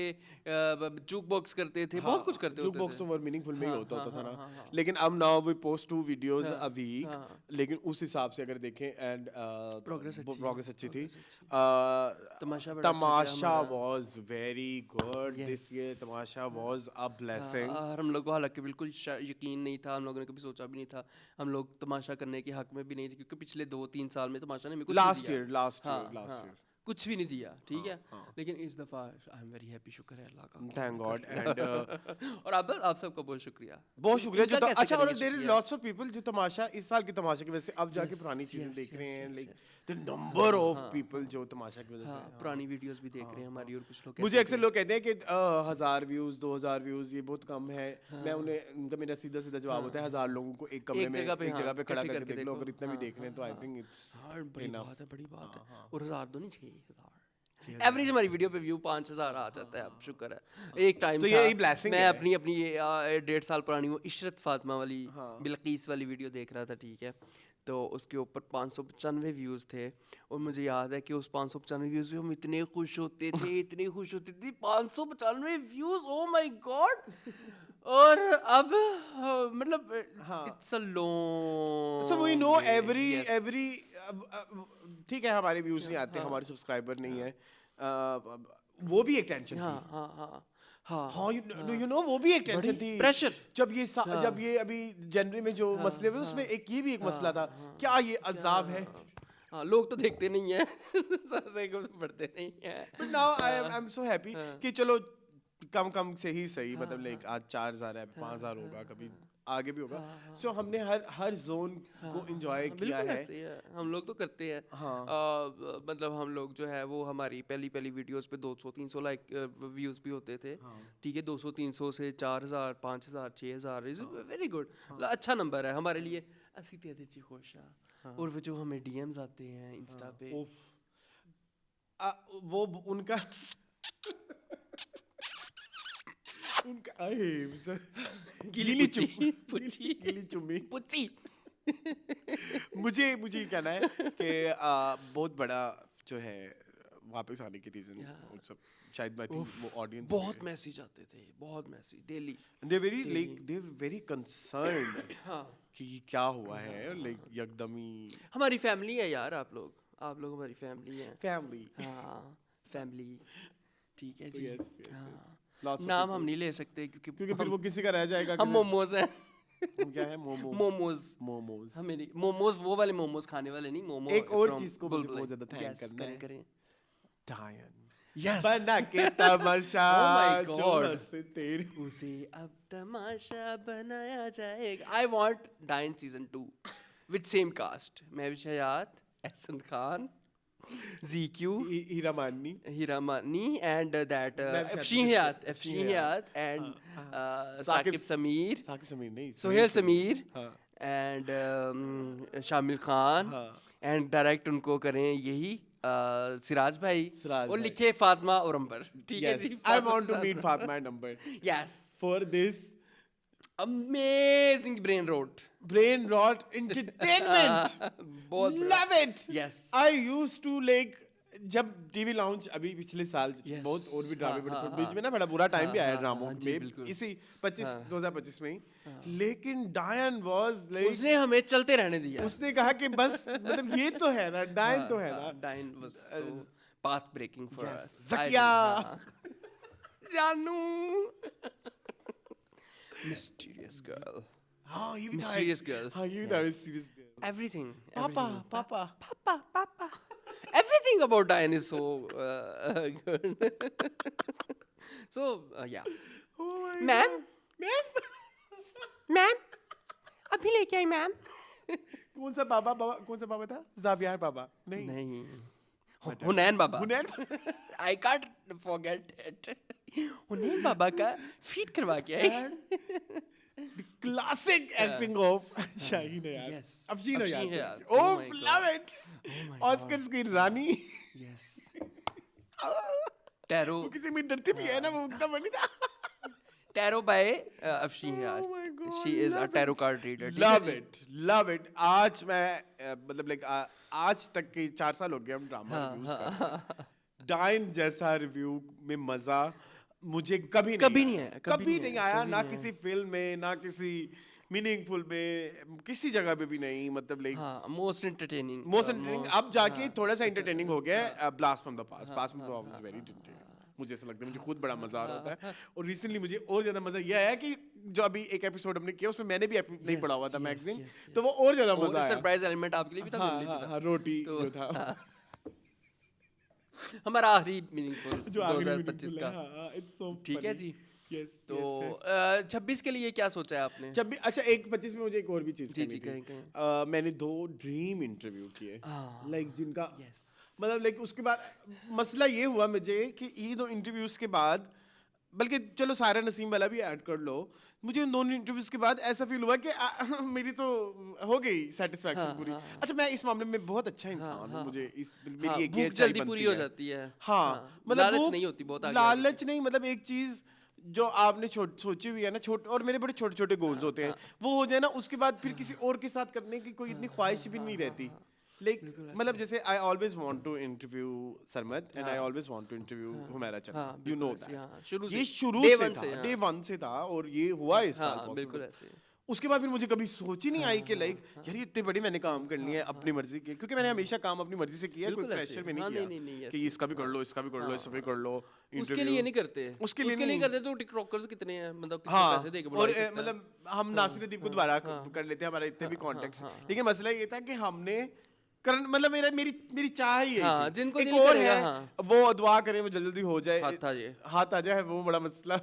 [SPEAKER 1] जुक बॉक्स करते थे, बहुत कुछ करते होते थे।
[SPEAKER 2] जुक बॉक्स तो वो मीनिंगफुल में ही होता था ना, लेकिन अब now we post 2 videos a week, लेकिन उस हिसाब से अगर देखें एंड प्रोग्रेस अच्छी थी। Tamasha was very good this year, Tamasha was a blessing.
[SPEAKER 1] हम लोग को हालांकि बिल्कुल यकीन नहीं था, हम लोगों ने कभी सोचा भी नहीं था, हम लोग तमाशा करने के हक में भी नहीं थे, क्योंकि पिछले 2-3 साल में तमाशा ने
[SPEAKER 2] लास्ट ईयर
[SPEAKER 1] कुछ भी नहीं दिया। ठीक है, लेकिन इस दफा आई एम वेरी हैप्पी, शुक्र है अल्लाह का,
[SPEAKER 2] थैंक गॉड। एंड
[SPEAKER 1] और आप सबका बहुत शुक्रिया
[SPEAKER 2] जो अच्छा, और there are lots of people जो तमाशा इस साल के तमाशे की वजह से अब जाके पुरानी चीजें देख रहे हैं, like the number of people जो तमाशा की वजह से
[SPEAKER 1] पुरानी वीडियोस भी देख रहे हैं हमारी। और कुछ लोग
[SPEAKER 2] मुझे अक्सर लोग कहते हैं कि 1000 व्यूज 2000 व्यूज ये बहुत कम है। मैं उन्हें, उनका मेरा सीधा जवाब होता है 1000 लोगों को एक कमरे में एक जगह पे खड़ा करके देख लो, अगर इतना भी देख रहे हैं तो आई थिंक इट्स
[SPEAKER 1] बड़ी बात है। और 1000 तो नहीं, 6000 एवरेज हमारी वीडियो पे व्यू 5000 आ जाता है। अब शुक्र है। एक टाइम
[SPEAKER 2] तो यही ब्लेसिंग
[SPEAKER 1] मैं अपनी 1.5 साल पुरानी वो इशरत फातिमा वाली बिल्कीस वाली वीडियो देख रहा था, ठीक है, तो उसके ऊपर 595 व्यूज़ थे, और मुझे याद है कि उस 595 व्यूज़ में हम इतने खुश होते थे 595 व्यूज़, ओ माय गॉड। और अब मतलब it's a long,
[SPEAKER 2] so we know every ठीक है, हमारे व्यूज नहीं आते, हमारे सब्सक्राइबर नहीं है, वो भी एक टेंशन थी। हाँ यू नो वो भी एक टेंशन थी,
[SPEAKER 1] प्रेशर।
[SPEAKER 2] जब ये अभी जनवरी में जो मसले हुए, उसमें ये भी एक मसला था, क्या ये अजाब है।
[SPEAKER 1] लोग तो देखते नहीं है, सबसे पढ़ते नहीं है।
[SPEAKER 2] But now I am so happy कि चलो कम से ही सही, मतलब लाइक आज 4000 है, 5000 होगा, कभी आगे भी होगा। सो हमने हर जोन को एंजॉय किया है।
[SPEAKER 1] हम लोग तो करते हैं। मतलब हम लोग जो है वो हमारी पहली वीडियोस पे 200-300 लाइक व्यूज भी होते थे। ठीक है, 200-300 से 4000 5000 6000 इज वेरी गुड, अच्छा नंबर है हमारे लिए। ऐसी तेजी खुश है। और वो जो हमें डीएम्स आते हैं इंस्टा पे,
[SPEAKER 2] वो उनका गिली चुम्मी मुझे ये कहना है कि बहुत बड़ा जो है वापस आने के रीजन और सब शायद आई थिंक वो ऑडियंस
[SPEAKER 1] बहुत मैसेज आते थे, बहुत message daily.
[SPEAKER 2] They very concerned कि क्या हुआ है, लाइक एकदम ही
[SPEAKER 1] हमारी फैमिली है यार, आप लोग हमारी फैमिली है।
[SPEAKER 2] फैमिली,
[SPEAKER 1] हाँ फैमिली, ठीक है जी।
[SPEAKER 2] यस
[SPEAKER 1] नाम हम नहीं ले सकते
[SPEAKER 2] क्योंकि फिर वो किसी का रह जाएगा।
[SPEAKER 1] हम मोमोज हैं।
[SPEAKER 2] हम क्या है? मोमोज।
[SPEAKER 1] हमें मोमोज वो वाले मोमोज खाने वाले नहीं, मोमो।
[SPEAKER 2] एक और चीज को मुझे बहुत ज्यादा थैंक करना है, डायन।
[SPEAKER 1] Yes.
[SPEAKER 2] बना के तमाशा।
[SPEAKER 1] Oh my God.
[SPEAKER 2] जो हंसे तेरी।
[SPEAKER 1] उसे अब तमाशा बनाया जाएगा। I want Dayan season 2 with same cast. Mahwish Hayat, Ehsan Khan, ZQ,
[SPEAKER 2] हीरा माननी
[SPEAKER 1] and that Afshin Hayat and Saqib Sameer
[SPEAKER 2] नहीं,
[SPEAKER 1] Sohail Sameer and शामिल खान and direct उनको करें यही सिराज भाई और लिखे फातिमा और अंबर, ठीक है जी।
[SPEAKER 2] I want to meet Fatma and Amber.
[SPEAKER 1] Yes.
[SPEAKER 2] For this
[SPEAKER 1] amazing brain rot
[SPEAKER 2] entertainment. Love it.
[SPEAKER 1] Yes.
[SPEAKER 2] I used to like जब टीवी लॉन्च अभी पिछले साल बहुत और भी ड्रामे बड़े बीच में ना बड़ा बुरा टाइम भी आया ड्रामों में, इसी 2025 में ही। लेकिन डायन वाज लाइक,
[SPEAKER 1] उसने हमें चलते रहने दिया।
[SPEAKER 2] उसने कहा कि बस मतलब ये तो है ना, डायन तो है ना।
[SPEAKER 1] Daayan was so path breaking for us.
[SPEAKER 2] Zakiya,
[SPEAKER 1] जानू, mysterious girl।
[SPEAKER 2] हाँ ये भी था,
[SPEAKER 1] mysterious girl।
[SPEAKER 2] हाँ ये भी था mysterious girl।
[SPEAKER 1] Everything।
[SPEAKER 2] पापा
[SPEAKER 1] Everything about Dayan is so good। So yeah। Ma'am अभी लेके आई मैम।
[SPEAKER 2] कौन सा बाबा था? ज़ावियर बाबा नहीं
[SPEAKER 1] हुनैन बाबा।
[SPEAKER 2] हुनैन
[SPEAKER 1] I can't forget it। हुनैन बाबा का फीड करवा के आए।
[SPEAKER 2] The classic acting of Shaheen Hayat।
[SPEAKER 1] Yes।
[SPEAKER 2] Afshin Hayat।
[SPEAKER 1] Oh
[SPEAKER 2] Oh,
[SPEAKER 1] my
[SPEAKER 2] love it।
[SPEAKER 1] my
[SPEAKER 2] Oscars की रानी।
[SPEAKER 1] Yes। टैरो।
[SPEAKER 2] वो किसी में डरती भी है ना, वो उतना बनी था।
[SPEAKER 1] टैरो बाय अफशीन यार।
[SPEAKER 2] Oh my God,
[SPEAKER 1] She is a
[SPEAKER 2] love
[SPEAKER 1] tarot card reader।
[SPEAKER 2] Love it। आज मैं मतलब लाइक आज तक के 4 साल हो गए हम ड्रामा रिव्यूज कर। डायन जैसा रिव्यू में मजा मुझे कभी नहीं आया, ना किसी फिल्म में, ना किसी मीनिंगफुल में, किसी जगह पे भी नहीं। मतलब लाइक
[SPEAKER 1] मोस्ट एंटरटेनिंग।
[SPEAKER 2] अब जाके थोड़ा सा एंटरटेनिंग हो गया। Blast from the past was very entertaining. मुझे ऐसा लगता है, मुझे खुद बड़ा मजा आ रहा है। और रिसेंटली मुझे और ज्यादा मजा यह आया कि जो अभी एक एपिसोड हमने किया उसमें मैंने भी नहीं पढ़ा हुआ था मैगजीन, तो वो और ज्यादा मजा आया।
[SPEAKER 1] सरप्राइज एलिमेंट आपके लिए भी था, मेरे लिए भी था।
[SPEAKER 2] रोटी जो था
[SPEAKER 1] हमारा आखिरी मीनिंगफुल 2025 का, ठीक है जी। तो 26 के लिए क्या सोचा है आपने?
[SPEAKER 2] 26 अच्छा, 25 में मुझे एक और भी चीज करनी थी। मैंने 2 ड्रीम इंटरव्यू किए, लाइक जिनका मतलब लाइक उसके बाद मसला ये हुआ मुझे कि ये 2 इंटरव्यूज के बाद, बल्कि चलो सारा नसीम वाला भी ऐड कर लो, मुझे उन 2 इंटरव्यूज के बाद ऐसा फील हुआ कि मेरी तो हो गई सेटिस्फैक्शन पूरी। अच्छा, मैं इस मामले में बहुत अच्छा इंसान हूँ, मुझे इस मेरी एक
[SPEAKER 1] भूख जल्दी पूरी हो जाती है।
[SPEAKER 2] मतलब
[SPEAKER 1] लालच नहीं होती बहुत आगे।
[SPEAKER 2] लालच नहीं, मतलब एक चीज जो आपने सोची हुई है ना, और मेरे बड़े छोटे छोटे गोल्स होते हैं, वो हो जाए ना, उसके बाद फिर किसी और के साथ करने की कोई इतनी ख्वाहिश भी नहीं रहती। लाइक मतलब जैसे I always want to interview Sarmad and I always want to interview Humaira Chand, you know that. ये शुरू से था, डे 1 से था, और ये हुआ इस साल
[SPEAKER 1] बिल्कुल ऐसे।
[SPEAKER 2] उसके बाद फिर मुझे कभी सोच ही नहीं आई कि लाइक यार ये इतने बड़ी मैंने काम करनी है अपनी मर्जी के, क्योंकि मैंने हमेशा काम अपनी मर्जी से किया, कोई प्रेशर में नहीं किया कि इसका भी कर लो, इसका भी कर लो, इसका भी कर लो।
[SPEAKER 1] उसके लिए नहीं करते, उसके लिए नहीं करते। तो टिकटॉकर्स कितने हैं, मतलब कितने पैसे देके बुला सकते हैं।
[SPEAKER 2] और मतलब हम नासिर अदीब को दोबारा कर लेते हैं, हमारे इतने भी कॉन्टेक्ट्स, लेकिन मसला ये था कि हमने मतलब मेरी चाह ही है,
[SPEAKER 1] जिनको
[SPEAKER 2] एक और है वो दुआ करें वो जल्दी हो जाए, हाथ आ जाए, वो बड़ा मसला।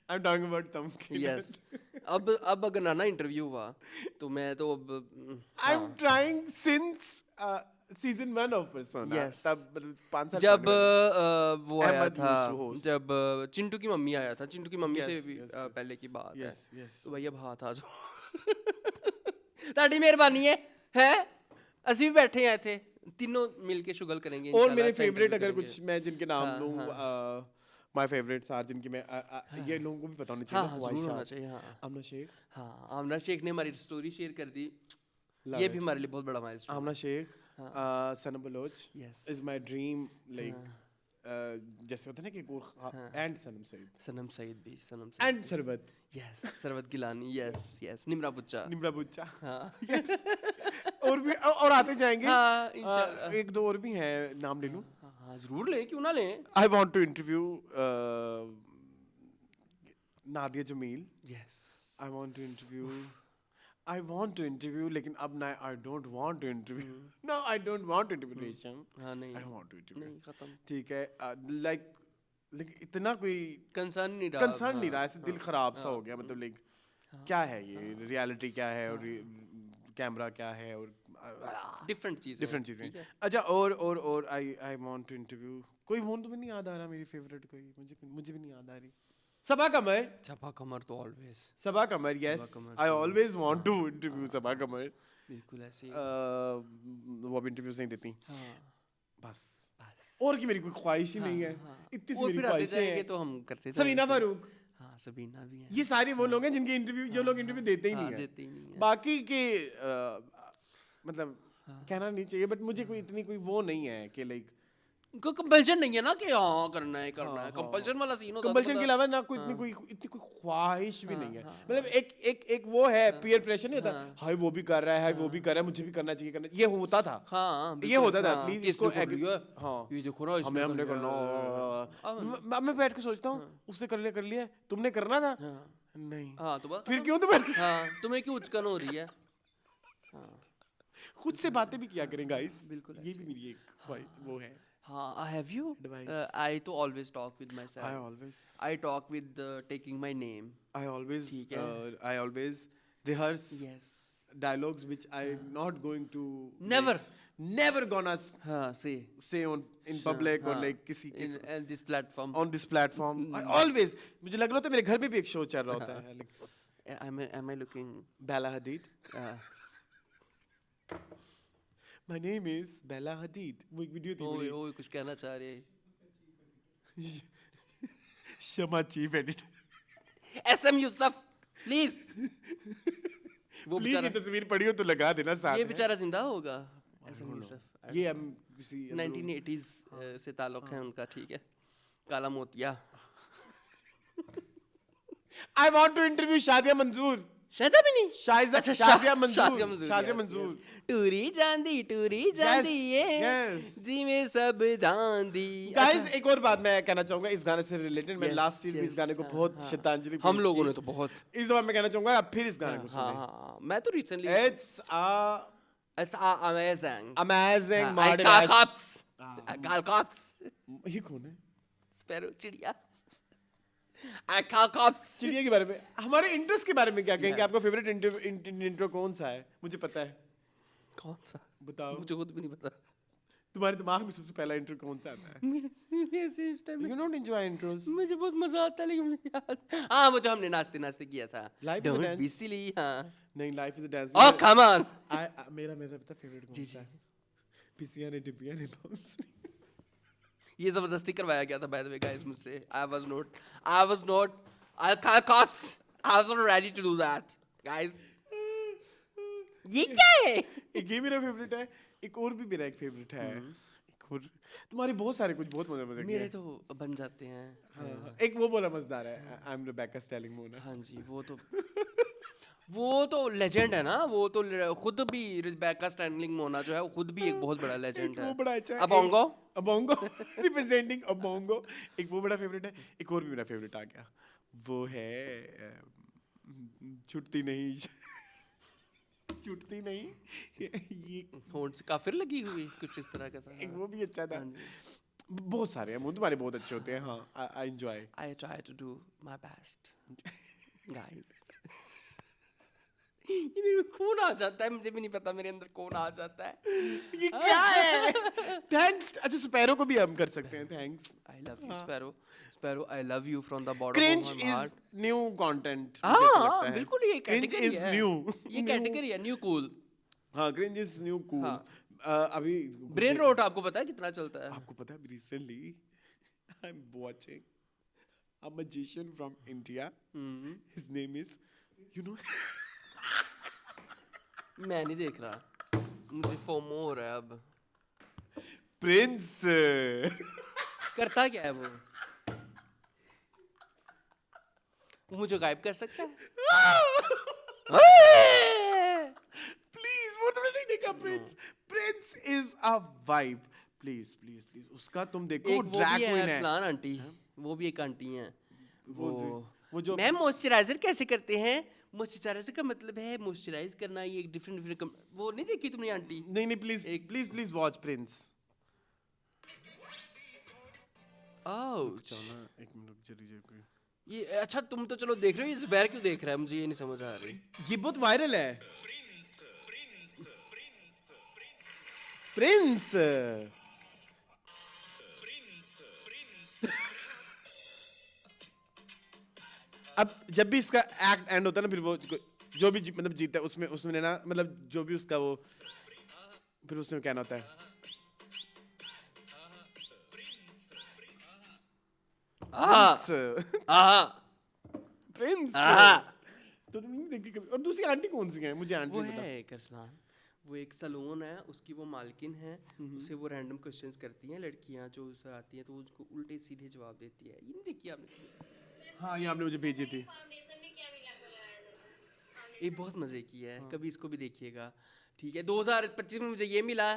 [SPEAKER 2] I'm talking about Tamkin।
[SPEAKER 1] Yes। अब अगर ना इंटरव्यू हुआ तो मैं तो अब
[SPEAKER 2] I'm trying since season 1 of Persona।
[SPEAKER 1] Yes।
[SPEAKER 2] तब 5 साल
[SPEAKER 1] जब वो आया था, जब चिंटू की मम्मी आया था, चिंटू की मम्मी से भी पहले की बात है, तो भाई अब हाथ आ जाओ। ताड़ी मेहरबानी है ਅਸੀਂ भी बैठे आए थे, तीनों मिलके शुगल करेंगे।
[SPEAKER 2] और मेरे फेवरेट अगर कुछ मैं जिनके नाम लूं, माय फेवरेट्स आर जिनकी मैं ये लोगों को भी पता होना चाहिए
[SPEAKER 1] हाँ जरूर होना चाहिए। हाँ
[SPEAKER 2] आमना शेख,
[SPEAKER 1] हाँ आमना शेख ने हमारी स्टोरी शेयर कर दी, ये भी हमारे लिए बहुत बड़ा milestone.
[SPEAKER 2] Aamna Sheikh, Sanam Baloch
[SPEAKER 1] Yes.
[SPEAKER 2] Is my dream, like जैसे होता है ना कि एंड सनम सईद
[SPEAKER 1] सनम सईद भी, Sanam Saeed
[SPEAKER 2] and Sarwat,
[SPEAKER 1] yes, Sarwat Gilani, yes yes, Nimra Bucha,
[SPEAKER 2] Nimra Bucha,
[SPEAKER 1] हाँ
[SPEAKER 2] यस और भी और आते जाएंगे।
[SPEAKER 1] हाँ इंशाल्लाह।
[SPEAKER 2] एक दो और भी हैं, नाम ले लूं?
[SPEAKER 1] हाँ जरूर लें, क्यों ना लें।
[SPEAKER 2] I want to interview Nadia Jamil,
[SPEAKER 1] yes
[SPEAKER 2] I want to interview. I want to interview, लेकिन अब ना I don't want to interview. No, I don't want to interview Resham.
[SPEAKER 1] हाँ नहीं
[SPEAKER 2] I don't want to interview.
[SPEAKER 1] नहीं, खत्म,
[SPEAKER 2] ठीक है, like इतना कोई
[SPEAKER 1] कंसर्न नहीं रहा,
[SPEAKER 2] कंसर्न नहीं रहा, ऐसे दिल खराब सा हो गया, मतलब लाइक क्या है ये, रियलिटी क्या है और कैमरा क्या है और
[SPEAKER 1] डिफरेंट चीज़ें।
[SPEAKER 2] अच्छा और I want to interview, कोई फोन तो भी नहीं याद आ रहा मेरी फेवरेट कोई, मुझे भी नहीं याद आ रही। सबा कमर,
[SPEAKER 1] सबा कमर तो always,
[SPEAKER 2] Saba Qamar, yes I always want to interview Saba Qamar.
[SPEAKER 1] बिल्कुल ऐसे ही।
[SPEAKER 2] वो अब इंटरव्यूज नहीं देती,
[SPEAKER 1] हाँ
[SPEAKER 2] बस
[SPEAKER 1] बस,
[SPEAKER 2] और की मेरी कोई ख्वाहिश ही नहीं है, इतनी सी
[SPEAKER 1] और
[SPEAKER 2] मेरी
[SPEAKER 1] फिर आते
[SPEAKER 2] ख्वाहिशें
[SPEAKER 1] जाएंगे
[SPEAKER 2] हैं।
[SPEAKER 1] तो हम करते
[SPEAKER 2] सबीना फारूक,
[SPEAKER 1] हाँ सबीना भी है,
[SPEAKER 2] ये सारे वो लोग हैं जिनके इंटरव्यू, जो लोग इंटरव्यू देते ही नहीं है,
[SPEAKER 1] देते ही नहीं है।
[SPEAKER 2] बाकी के मतलब कहना नहीं चाहिए, बट मुझे कोई इतनी कोई वो नहीं है कि लाइक
[SPEAKER 1] कोई कंपल्शन नहीं है ना कि हाँ करना है कंपल्शन वाला सीन होता है,
[SPEAKER 2] कंपल्शन के अलावा ना कोई इतनी कोई ख्वाहिश भी नहीं है, मतलब एक वो है पीयर प्रेशर नहीं होता, हाय वो भी कर रहा है, हाय वो भी कर रहा है, मुझे भी करना चाहिए, ये होता था।
[SPEAKER 1] हाँ
[SPEAKER 2] ये होता था, प्लीज इसको
[SPEAKER 1] हाँ ये देखो ना,
[SPEAKER 2] हमने करना, मैं बैठ के सोचता हूँ उसने कर लिया तुमने करना था नहीं,
[SPEAKER 1] हाँ तो
[SPEAKER 2] फिर क्यों तुम्हें
[SPEAKER 1] तुम्हें क्यों उचकन हो रही है,
[SPEAKER 2] खुद से बातें भी किया करें गाइस,
[SPEAKER 1] बिल्कुल
[SPEAKER 2] ये भी मेरी एक वो है।
[SPEAKER 1] हाँ have you
[SPEAKER 2] Advice.
[SPEAKER 1] I तो always talk with myself, I talk with taking my name,
[SPEAKER 2] I always
[SPEAKER 1] ठीक है।
[SPEAKER 2] I always rehearse
[SPEAKER 1] yes
[SPEAKER 2] dialogues which I'm not going to
[SPEAKER 1] never
[SPEAKER 2] gonna say in public or like किसी
[SPEAKER 1] in this platform,
[SPEAKER 2] on this platform. I always, मुझे लग रहा था मेरे घर में भी एक शो चल रहा होता है, like
[SPEAKER 1] am I looking
[SPEAKER 2] Bella Hadid, my name is Bella Hadid, वो एक वीडियो थी बड़ी,
[SPEAKER 1] ओए कुछ कहना चाह रहे हैं,
[SPEAKER 2] Shama chief editor
[SPEAKER 1] SM Yusuf please, वो
[SPEAKER 2] प्लीज ये तस्वीर पढ़ी हो तो लगा देना साथ
[SPEAKER 1] ये
[SPEAKER 2] में।
[SPEAKER 1] बेचारा जिंदा होगा SM यूसुफ,
[SPEAKER 2] ये हम किसी
[SPEAKER 1] 1980s से ताल्लुक है उनका, ठीक है, काला मोतिया।
[SPEAKER 2] I want to interview Shadiya मंजूर,
[SPEAKER 1] शायद भी नहीं,
[SPEAKER 2] शाजिया मंजूर,
[SPEAKER 1] टूरी जांदी ये जी में सब जांदी।
[SPEAKER 2] गाइस एक और बात मैं कहना चाहूंगा इस गाने से रिलेटेड, मैं लास्ट ईयर भी इस गाने को बहुत श्रद्धांजलि
[SPEAKER 1] हम लोगों ने तो बहुत,
[SPEAKER 2] इस बार मैं कहना चाहूंगा आप फिर इस गाने को सुनें।
[SPEAKER 1] हाँ मैं तो रिसेंटली,
[SPEAKER 2] It's amazing ये कौन है?
[SPEAKER 1] स्पैरो चिड़िया,
[SPEAKER 2] चिड़िया के बारे में, हमारे इंट्रोस के बारे में क्या कहेंगे? आपका फेवरेट इंट्रो कौन सा है? मुझे पता है,
[SPEAKER 1] कौन सा
[SPEAKER 2] बताओ,
[SPEAKER 1] मुझे खुद भी नहीं पता।
[SPEAKER 2] तुम्हारे दिमाग में सबसे पहला इंट्रो कौन सा आता है? You don't enjoy intros?
[SPEAKER 1] मुझे बहुत मजा आता है, लेकिन मुझे याद, हाँ वो जो हमने नाचते नाचते किया था,
[SPEAKER 2] Life is a dance.
[SPEAKER 1] Don't be silly, हाँ
[SPEAKER 2] नहीं, life is a dance.
[SPEAKER 1] Oh come on,
[SPEAKER 2] मेरा पता फेवरेट कौन सा है? पिसिया ने डिबिया ने बाउंस।
[SPEAKER 1] ये जबरदस्ती करवाया गया था by the way guys मुझसे, I was not ready to do that guys। ये क्या है?
[SPEAKER 2] एक ये मेरा फेवरेट है, एक और भी मेरा एक फेवरेट है, एक और, तुम्हारे बहुत सारे कुछ बहुत मजे
[SPEAKER 1] मेरे तो बन जाते हैं।
[SPEAKER 2] एक वो बोला मजेदार है, I am Rebecca Stelling Mona.
[SPEAKER 1] हाँ जी, वो तो लेजेंड है ना, वो तो खुद भी रिबेका स्टैनलिंग मोना जो है वो खुद भी एक बहुत बड़ा लेजेंड है।
[SPEAKER 2] वो बड़ा अच्छा,
[SPEAKER 1] अबोंगो
[SPEAKER 2] रिप्रेजेंटिंग अबोंगो, एक वो बड़ा फेवरेट है। एक और भी मेरा फेवरेट आ गया, वो है छुट्टी नहीं ये
[SPEAKER 1] होंठ से काफिर लगी हुई कुछ इस तरह का था।
[SPEAKER 2] एक वो भी अच्छा था, बहुत सारे हैं, तुम्हारे बहुत अच्छे होते हैं। हाँ, I enjoy,
[SPEAKER 1] I try to do my best guys. ये मेरे में खून आ जाता है, मुझे भी नहीं पता मेरे अंदर कौन आ जाता है,
[SPEAKER 2] ये क्या है? थैंक्स। अच्छा स्पैरो को भी हम कर सकते हैं, thanks.
[SPEAKER 1] I love you sparrow, I love you from the bottom
[SPEAKER 2] cringe
[SPEAKER 1] of my heart.
[SPEAKER 2] Is new content.
[SPEAKER 1] हाँ बिल्कुल, ये
[SPEAKER 2] क्रिंज
[SPEAKER 1] कैटेगरी
[SPEAKER 2] इज
[SPEAKER 1] है,
[SPEAKER 2] न्यू,
[SPEAKER 1] ये कैटेगरी है न्यू कूल।
[SPEAKER 2] हाँ, क्रिंज इज न्यू कूल। अभी
[SPEAKER 1] ब्रेन रोट आपको पता है कितना चलता है?
[SPEAKER 2] आपको पता है recently I am watching a magician from India. His name is, you know.
[SPEAKER 1] मैं नहीं देख रहा, मुझे फोमो हो रहा है अब।
[SPEAKER 2] Prince.
[SPEAKER 1] करता क्या है वो मुझे गायब कर सकता है?
[SPEAKER 2] Please, वो तुमने नहीं देखा Prince? Prince is a vibe. Please, please, please. उसका तुम देखो,
[SPEAKER 1] एक
[SPEAKER 2] वो
[SPEAKER 1] वो
[SPEAKER 2] drag
[SPEAKER 1] भी है
[SPEAKER 2] queen है.
[SPEAKER 1] अरसलान आंटी, वो भी एक आंटी हैं।
[SPEAKER 2] वो जो
[SPEAKER 1] मैम मॉइस्चराइजर कैसे करते हैं? मॉइस्चराइजर का मतलब है मॉइस्चराइज करना, ये एक डिफरेंट वो नहीं देखी तुमने आंटी?
[SPEAKER 2] नहीं नहीं, प्लीज वॉच Prince.
[SPEAKER 1] आउच।
[SPEAKER 2] एक मिनट चलिए।
[SPEAKER 1] ये अच्छा तुम तो चलो देख रहे हो, ये ज़ुबैर क्यों देख रहा है? मुझे ये नहीं समझ आ रही।
[SPEAKER 2] ये बहुत वायरल है। प्रिंस। अब जब भी इसका एक्ट एंड होता है ना, फिर वो जो भी मतलब जीता है उसमें ना, मतलब जो भी उसका वो फिर उसमें कहना होता है प्रिंस। तो तुम नहीं देखी कभी? और दूसरी आंटी कौन सी है? मुझे आंटी
[SPEAKER 1] वो
[SPEAKER 2] नहीं पता।
[SPEAKER 1] है एक अरसलान, वो एक सलून है, उसकी वो मालकिन है, उसे वो रैंडम क्वेश्चंस करती हैं लड़कियां जो उससे आती हैं, तो उसको उल्टे सीधे जवाब देती है। ये नहीं देखी आपने?
[SPEAKER 2] हाँ, ये आपने मुझे भेजी थी।
[SPEAKER 1] ये बहुत मजे की है, कभी इसको भी देखिएगा। ठीक है, 2025 में मुझे ये मिला,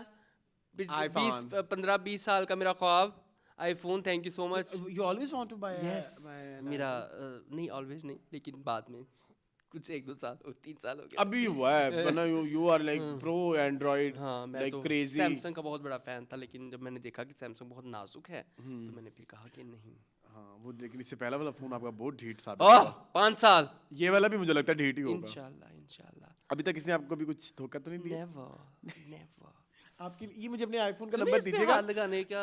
[SPEAKER 1] 15-20 साल का मेरा ख्वाब, iPhone. Thank you so much.
[SPEAKER 2] You always want to buy
[SPEAKER 1] yes
[SPEAKER 2] an
[SPEAKER 1] मेरा
[SPEAKER 2] iPhone?
[SPEAKER 1] नहीं ऑलवेज नहीं, लेकिन बाद में कुछ 1-2 साल 3 साल हो गए।
[SPEAKER 2] अभी हुआ है, वरना you are like pro Android,
[SPEAKER 1] हाँ, मैं
[SPEAKER 2] like
[SPEAKER 1] तो
[SPEAKER 2] crazy.
[SPEAKER 1] सैमसंग का बहुत बड़ा फैन था, लेकिन जब मैंने देखा कि सैमसंग बहुत नाजुक है, तो मैंने फिर कहा कि नहीं।
[SPEAKER 2] हाँ, वो लेकिन इससे पहला वाला फोन आपका बहुत ढीठ साबित हुआ।
[SPEAKER 1] 5 साल
[SPEAKER 2] ये वाला भी मुझे लगता है ढीठ ही होगा।
[SPEAKER 1] इंशाल्लाह।
[SPEAKER 2] अभी तक किसी ने आपको भी कुछ धोखा तो नहीं दिया?
[SPEAKER 1] नेवर।
[SPEAKER 2] आपके ये मुझे अपने आईफोन का नंबर दीजिएगा।
[SPEAKER 1] हाथ लगाने का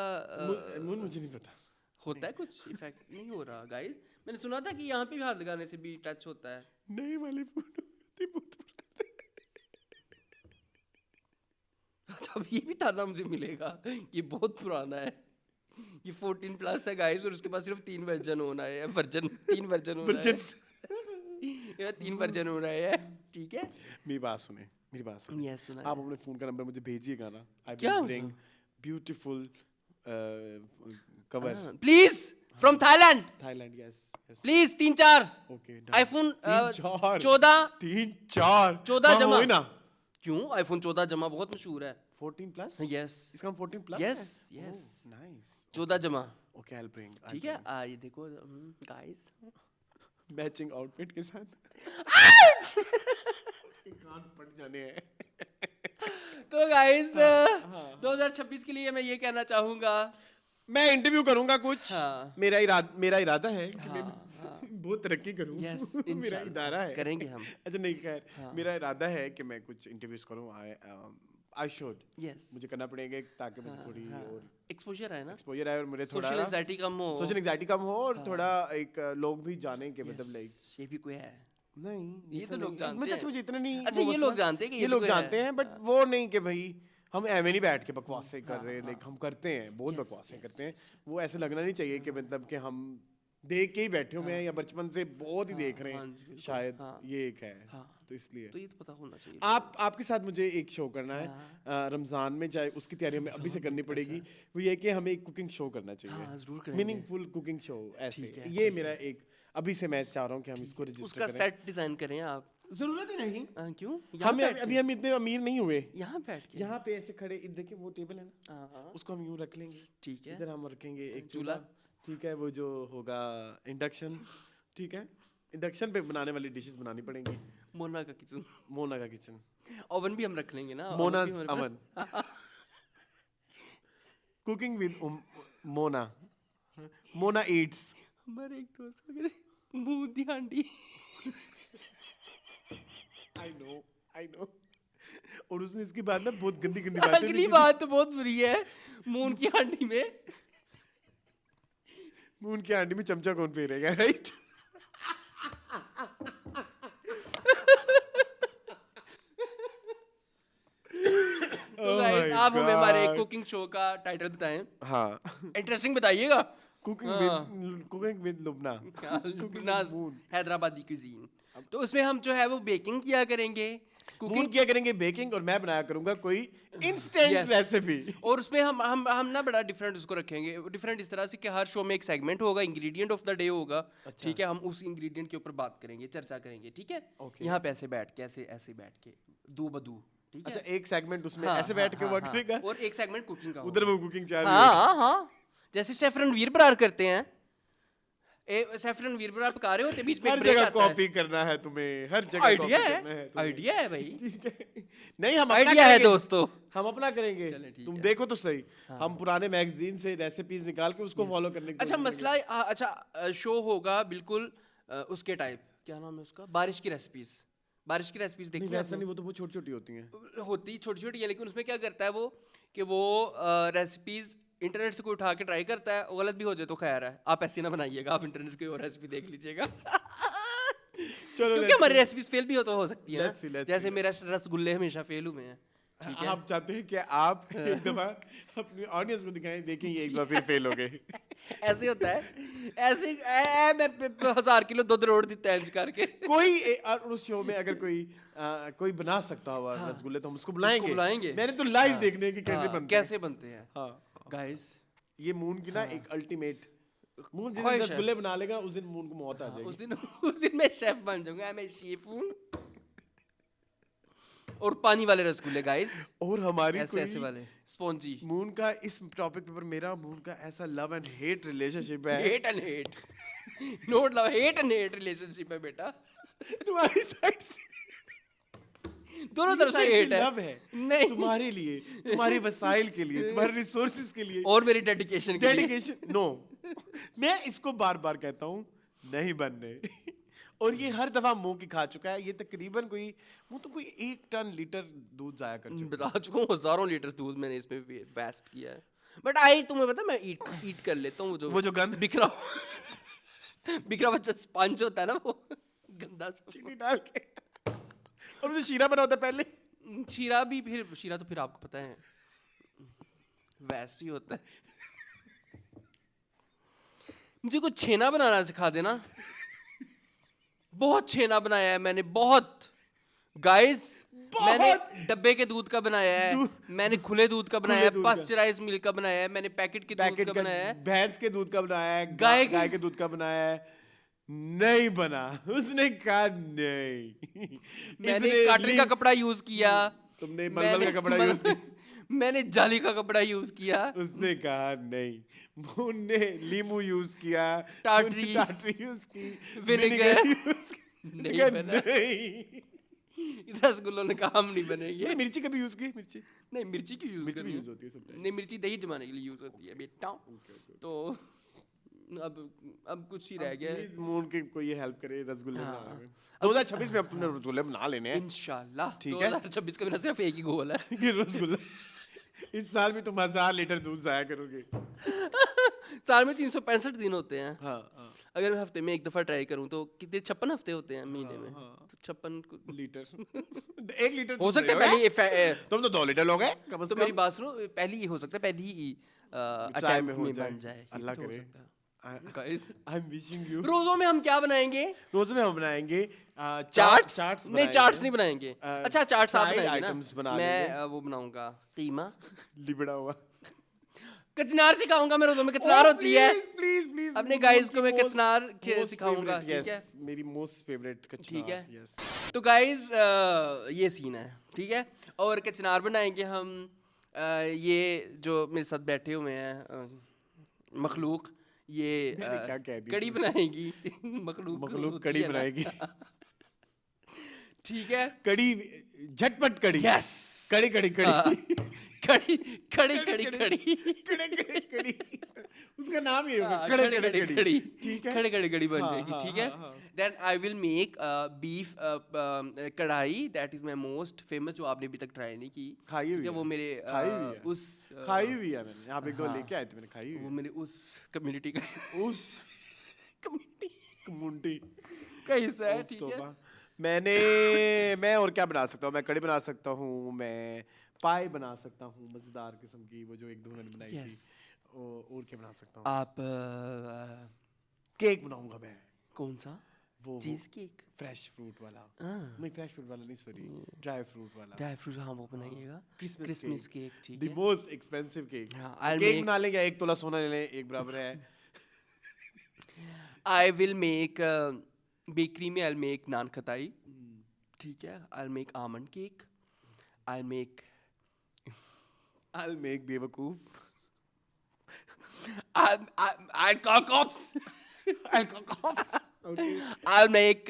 [SPEAKER 2] मुझे नहीं पता
[SPEAKER 1] होता है कुछ इफेक्ट नहीं हो रहा गाइस। मैंने सुना था कि यहाँ पे भी हाथ लगाने से भी टच होता है।
[SPEAKER 2] नए वाले फोन बहुत
[SPEAKER 1] अच्छा, अब ये भी ताना मुझे मिलेगा, ये बहुत पुराना है, ये 14 प्लस है गाइस, और उसके पास सिर्फ 3 वर्जन होना है, 3 वर्जन होना है, ये 3 वर्जन हो रहा है। ठीक है,
[SPEAKER 2] मेरी बात सुने।
[SPEAKER 1] यस सुना।
[SPEAKER 2] आप अपने फोन का नंबर मुझे भेजिएगा ना। आई
[SPEAKER 1] क्या
[SPEAKER 2] will bring beautiful cover
[SPEAKER 1] please from Thailand.
[SPEAKER 2] Yes
[SPEAKER 1] please 3-4
[SPEAKER 2] okay.
[SPEAKER 1] IPhone
[SPEAKER 2] 14
[SPEAKER 1] जमा
[SPEAKER 2] ना।
[SPEAKER 1] क्यों? आईफोन 14 जमा बहुत मशहूर है।
[SPEAKER 2] 14 प्लस?
[SPEAKER 1] यस
[SPEAKER 2] इसका 14 प्लस
[SPEAKER 1] यस
[SPEAKER 2] है? नाइस।
[SPEAKER 1] 14 जमा।
[SPEAKER 2] Okay, I will bring.
[SPEAKER 1] ठीक है, ये देखो गाइस,
[SPEAKER 2] मैचिंग आउटफिट के साथ। कान फट जाने हैं।
[SPEAKER 1] तो गाइस 2026 के लिए मैं ये कहना चाहूंगा,
[SPEAKER 2] मैं इंटरव्यू करूंगा कुछ।
[SPEAKER 1] हाँ।
[SPEAKER 2] मेरा इरादा है कि मैं बहुत तरक्की करूं।
[SPEAKER 1] यस
[SPEAKER 2] मेरा इदारा है,
[SPEAKER 1] करेंगे हम।
[SPEAKER 2] अच्छा नहीं खैर, मेरा इरादा है कि मैं कुछ इंटरव्यूज करूं। आई शुड,
[SPEAKER 1] यस
[SPEAKER 2] मुझे करना पड़ेगा ताकि मुझे थोड़ी और
[SPEAKER 1] एक्सपोजर है ना,
[SPEAKER 2] एक्सपोजर है, और मुझे थोड़ा
[SPEAKER 1] सोशल एंजाइटी कम हो,
[SPEAKER 2] और थोड़ा एक लोग भी जाने के मतलब लाइक
[SPEAKER 1] ये भी कोई है
[SPEAKER 2] नहीं,
[SPEAKER 1] ये तो लोग जानते
[SPEAKER 2] मतलब
[SPEAKER 1] हैं।
[SPEAKER 2] मुझे इतना नहीं।
[SPEAKER 1] अच्छा, ये लोग जानते हैं कि
[SPEAKER 2] ये लोग
[SPEAKER 1] भी कोई
[SPEAKER 2] जानते
[SPEAKER 1] है।
[SPEAKER 2] हैं, बट वो नहीं कि भाई हम एवं नहीं बैठ के बकवासें कर रहे हैं। लाइक हम करते हैं, बहुत बकवासें करते हैं। वो ऐसे लगना नहीं चाहिए कि मतलब कि हम देख के ही बैठे हुए हैं या बचपन से बहुत ही देख रहे हैं, शायद ये एक है। तो इसलिए
[SPEAKER 1] तो ये तो पता होना चाहिए।
[SPEAKER 2] आपके साथ मुझे एक शो करना है रमजान में, चाहे उसकी तैयारी हमें अभी से करनी पड़ेगी। वो ये कि हमें एक कुकिंग शो करना चाहिए, मीनिंगफुल कुकिंग शो। ऐसे ये मेरा एक अभी से मैं चाह रहा हूँ कि हम इसको रजिस्टर
[SPEAKER 1] उसका
[SPEAKER 2] करें।
[SPEAKER 1] सेट डिजाइन करें आप।
[SPEAKER 2] जरूरत ही नहीं।
[SPEAKER 1] क्यों?
[SPEAKER 2] हम इतने अमीर नहीं हुए।
[SPEAKER 1] यहाँ बैठ के,
[SPEAKER 2] यहाँ पे ऐसे खड़े, देखिए वो टेबल है ना, उसको हम यूं रख लेंगे।
[SPEAKER 1] ठीक है,
[SPEAKER 2] इधर हम रखेंगे एक चूल्हा। ठीक है, वो जो होगा इंडक्शन। ठीक है, इंडक्शन पे बनाने वाली डिशेस बनानी पड़ेंगी।
[SPEAKER 1] मोना का किचन, ओवन भी हम रख लेंगे ना,
[SPEAKER 2] मोना's oven। Cooking with Mona Yeats.
[SPEAKER 1] हमारे एक दोस्त को कहते बूंदी हांडी।
[SPEAKER 2] I know. और उसने इसके बाद ना बहुत गंदी बातें।
[SPEAKER 1] अगली बात तो बहुत बुरी है, मून की हांडी में।
[SPEAKER 2] मून की हांडी में चमचा कौन फेरेगा, राइट?
[SPEAKER 1] तो गाइस आप हमें हमारे कुकिंग शो का टाइटल बताएं।
[SPEAKER 2] हाँ,
[SPEAKER 1] इंटरेस्टिंग बताइएगा।
[SPEAKER 2] Cooking with Lubna,
[SPEAKER 1] Lubna's Hyderabadi cuisine। तो उसमें हम जो है वो बेकिंग किया करेंगे,
[SPEAKER 2] मून किया करेंगे बेकिंग, और मैं बनाया करूंगा कोई इंस्टेंट रेसिपी।
[SPEAKER 1] और उसमें हम ना बड़ा डिफरेंट उसको रखेंगे, डिफरेंट इस तरह से कि हर शो में एक सेगमेंट होगा, इंग्रेडिएंट ऑफ द डे होगा। ठीक है, हम उस इंग्रेडिएंट के ऊपर बात करेंगे, चर्चा करेंगे। ठीक है, यहाँ पे ऐसे बैठ के, ऐसे बैठ के दो बदू। ठीक है,
[SPEAKER 2] अच्छा, एक सेगमेंट उसमें ऐसे बैठ के वर्क करेगा,
[SPEAKER 1] और एक सेगमेंट कुकिंग का
[SPEAKER 2] उधर वो कुकिंग चालू है।
[SPEAKER 1] हाँ, जैसे शेफ रणवीर बरार करते हैं। शेफ रणवीर बरार पका रहे होते, बीच में
[SPEAKER 2] हर जगह कॉपी करना है तुम्हें, हर जगह
[SPEAKER 1] आइडिया
[SPEAKER 2] कॉपी
[SPEAKER 1] है,
[SPEAKER 2] करना है तुम्हें।
[SPEAKER 1] आइडिया है भाई।
[SPEAKER 2] ठीक है, नहीं हम अपना
[SPEAKER 1] आइडिया है
[SPEAKER 2] करेंगे
[SPEAKER 1] दोस्तों,
[SPEAKER 2] हम अपना करेंगे। तुम देखो तो सही, हम पुराने मैगजीन से रेसिपीज निकाल के उसको फॉलो करने की
[SPEAKER 1] अच्छा मसला, अच्छा शो होगा बिल्कुल उसके टाइप, क्या नाम है उसका, बारिश की रेसिपीज। बारिश की रेसिपीज देखी
[SPEAKER 2] नहीं, वैसा नहीं, वो तो बहुत छोटी छोटी होती हैं।
[SPEAKER 1] होती छोटी छोटी है, लेकिन उसमें क्या करता है वो कि वो रेसिपीज इंटरनेट से कोई उठा के ट्राई करता है, वो गलत भी हो जाए तो खैर है, आप ऐसी ना बनाइएगा, आप इंटरनेट से कोई और रेसिपी देख लीजिएगा।
[SPEAKER 2] चलो,
[SPEAKER 1] क्योंकि हमारी रेसिपीज फेल भी हो सकती है
[SPEAKER 2] Let's see,
[SPEAKER 1] ना, जैसे मेरा रसगुल्ले हमेशा फेल हुए हैं।
[SPEAKER 2] आप चाहते हैं कि आप एक दफा अपनी ऑडियंस को दिखाएं, देखें ये एक बार फिर फेल हो गए।
[SPEAKER 1] ऐसे होता है, ऐसे मैं 1000 किलो दूध रोड देता है करके।
[SPEAKER 2] कोई उस शो में अगर कोई बना सकता हुआ रसगुल्ले, तो हम उसको बुलाएंगे। मैंने तो लाइव देखने की कैसे बनते हैं।
[SPEAKER 1] गाइस,
[SPEAKER 2] ये मून की ना एक अल्टीमेट, मून जिस दिन रसगुल्ले बना लेगा उस दिन मून को मौत आ जाएगी।
[SPEAKER 1] उस दिन मैं शेफ बन जाऊंगा, मैं शेफ हूँ। और पानी वाले रसगुल्ले गाइस,
[SPEAKER 2] और हमारी
[SPEAKER 1] ऐसे वाले स्पॉन्जी।
[SPEAKER 2] मून का इस टॉपिक पर मेरा मून का ऐसा लव एंड हेट रिलेशनशिप है।
[SPEAKER 1] Hate and hate, note love, hate and hate relationship है बेटा।
[SPEAKER 2] तुम्हारी साइड से
[SPEAKER 1] दोनों तरफ से हेट है।
[SPEAKER 2] लव है नहीं, तुम्हारे लिए, तुम्हारे वसाइल के लिए, तुम्हारे रिसोर्सेज के लिए,
[SPEAKER 1] और मेरी डेडिकेशन
[SPEAKER 2] नो। मैं इसको बार बार कहता हूँ नहीं बनने, और ये हर दफा मुंह की खा चुका है। ये तकरीबन कोई 1 टन लीटर दूध जाया कर चुका
[SPEAKER 1] बता चुका हूँ, हजारों लीटर दूध मैंने इसमें वेस्ट किया है। बट तुम्हें पता, मैं ईट कर लेता हूँ वो जो गंद बिखरा हुआ स्पंज होता है ना, वो गंदा
[SPEAKER 2] चीनी डाल के, और जो शीरा बना होता है पहले,
[SPEAKER 1] शीरा तो फिर आपको पता है वेस्ट ही होता है। मुझे कुछ छेना बनाना सिखा देना। बहुत छेना बनाया है मैंने, बहुत गाइस। मैंने डब्बे के दूध का बनाया है, मैंने खुले दूध का बनाया है, पास्चराइज्ड मिल्क का बनाया है, मैंने पैकेट के दूध का बनाया है,
[SPEAKER 2] भैंस के दूध का बनाया है, गाय के दूध का बनाया है। नहीं बना, उसने कहा नहीं।
[SPEAKER 1] मैंने कॉटन का कपड़ा यूज किया,
[SPEAKER 2] तुमने मलमल का कपड़ा यूज किया,
[SPEAKER 1] मैंने जाली का कपड़ा यूज किया,
[SPEAKER 2] उसने कहा नहीं। मून ने लीमू यूज किया,
[SPEAKER 1] टाटरी
[SPEAKER 2] यूज की,
[SPEAKER 1] विनेगर
[SPEAKER 2] यूज नहीं।
[SPEAKER 1] रसगुल्लों ने कहा हम नहीं बनेंगे।
[SPEAKER 2] मिर्ची कभी यूज की?
[SPEAKER 1] नहीं, मिर्ची की यूज
[SPEAKER 2] होती है।
[SPEAKER 1] नहीं, मिर्ची दही जमाने के लिए यूज होती है बेटा। तो अब कुछ ही रह गया है।
[SPEAKER 2] मून के कोई हेल्प करे रसगुल्ले बनाने में। 2026 में अब तुमने रसगुल्ले बना लेने हैं
[SPEAKER 1] इंशाल्लाह।
[SPEAKER 2] ठीक है,
[SPEAKER 1] 2026 का मेरा सिर्फ एक ही गोल है
[SPEAKER 2] कि रसगुल्ला। इस साल भी तुम 1000 लीटर दूध जाया करोगे।
[SPEAKER 1] साल में 365 दिन होते हैं।
[SPEAKER 2] हाँ।
[SPEAKER 1] अगर मैं हफ्ते में एक दफा ट्राई करूं तो कितने 56 हफ्ते होते हैं महीने में। तो 56
[SPEAKER 2] लीटर 1 लीटर
[SPEAKER 1] हो सकता है पहली।
[SPEAKER 2] तुम तो 2 लीटर लोगे कम से
[SPEAKER 1] तो
[SPEAKER 2] कम।
[SPEAKER 1] मेरी बात सुनो, पहली ये हो सकता है, पहली अटेम्प्ट में बन जाए।
[SPEAKER 2] अल्लाह करे।
[SPEAKER 1] Guys,
[SPEAKER 2] I am wishing you.
[SPEAKER 1] रोजों में हम क्या बनाएंगे?
[SPEAKER 2] रोजों में हम बनाएंगे
[SPEAKER 1] चाट्स नहीं, चाट्स नहीं बनाएंगे। अच्छा, चाट्स आप बनाएंगे ना, मैं वो बनाऊंगा कीमा
[SPEAKER 2] लिबड़ा हुआ।
[SPEAKER 1] कचनार सिखाऊंगा मैं, रोजों में कचनार होती है।
[SPEAKER 2] प्लीज
[SPEAKER 1] अपने गाइस को मैं कचनार सिखाऊंगा। ठीक है,
[SPEAKER 2] मेरी मोस्ट फेवरेट कचनार।
[SPEAKER 1] ठीक है, तो गाइस ये सीन है। ठीक है, और कचनार बनाएंगे हम। ये जो मेरे साथ बैठे हुए हैं मखलूक, ये कड़ी बनाएगी। मखलूक
[SPEAKER 2] कड़ी बनाएगी।
[SPEAKER 1] ठीक है,
[SPEAKER 2] कड़ी, झटपट कड़ी।
[SPEAKER 1] यस,
[SPEAKER 2] कड़ी उसका नाम ये होगा, कड़ी। ठीक है,
[SPEAKER 1] कड़ी बन जाएगी। ठीक है, then I will make beef kadhai, that is my most famous, जो आपने अभी तक ट्राई नहीं की।
[SPEAKER 2] खाई हुई है
[SPEAKER 1] वो मेरे
[SPEAKER 2] खाई हुई है मैंने, आप एक दो लेके आए थे, मैंने खाई हुई।
[SPEAKER 1] वो मेरे उस कम्युनिटी का
[SPEAKER 2] कम्युनिटी
[SPEAKER 1] का हिस्सा है। ठीक है,
[SPEAKER 2] मैं और क्या बना सकता हूँ? मैं कड़ी बना सकता हूँ, मैं पाई बना सकता हूँ मजेदार किस्म की, वो जो एक दो मैंने बनाई थी। और क्या बना सकता हूँ?
[SPEAKER 1] आप
[SPEAKER 2] केक बनाऊंगा मैं,
[SPEAKER 1] कौन सा?
[SPEAKER 2] वो
[SPEAKER 1] चीज केक?
[SPEAKER 2] फ्रेश फ्रूट वाला।
[SPEAKER 1] हाँ।
[SPEAKER 2] नहीं, फ्रेश फ्रूट वाला नहीं, सॉरी, ड्राई फ्रूट वाला।
[SPEAKER 1] ड्राई फ्रूट, हाँ वो बनाइएगा।
[SPEAKER 2] क्रिसमस
[SPEAKER 1] केक, ठीक
[SPEAKER 2] द
[SPEAKER 1] है।
[SPEAKER 2] Most expensive cake.
[SPEAKER 1] हाँ, I'll
[SPEAKER 2] केक
[SPEAKER 1] make-
[SPEAKER 2] बना लेंगे, 1 तोला सोना ले लें, एक बराबर है।
[SPEAKER 1] I will make बेकरी में I'll make नान खटाई, ठीक है। I'll make almond cake. I'll make
[SPEAKER 2] I'll make बेवकूफ।
[SPEAKER 1] I'll cook ops.
[SPEAKER 2] I'll cook off. Okay.
[SPEAKER 1] I'll make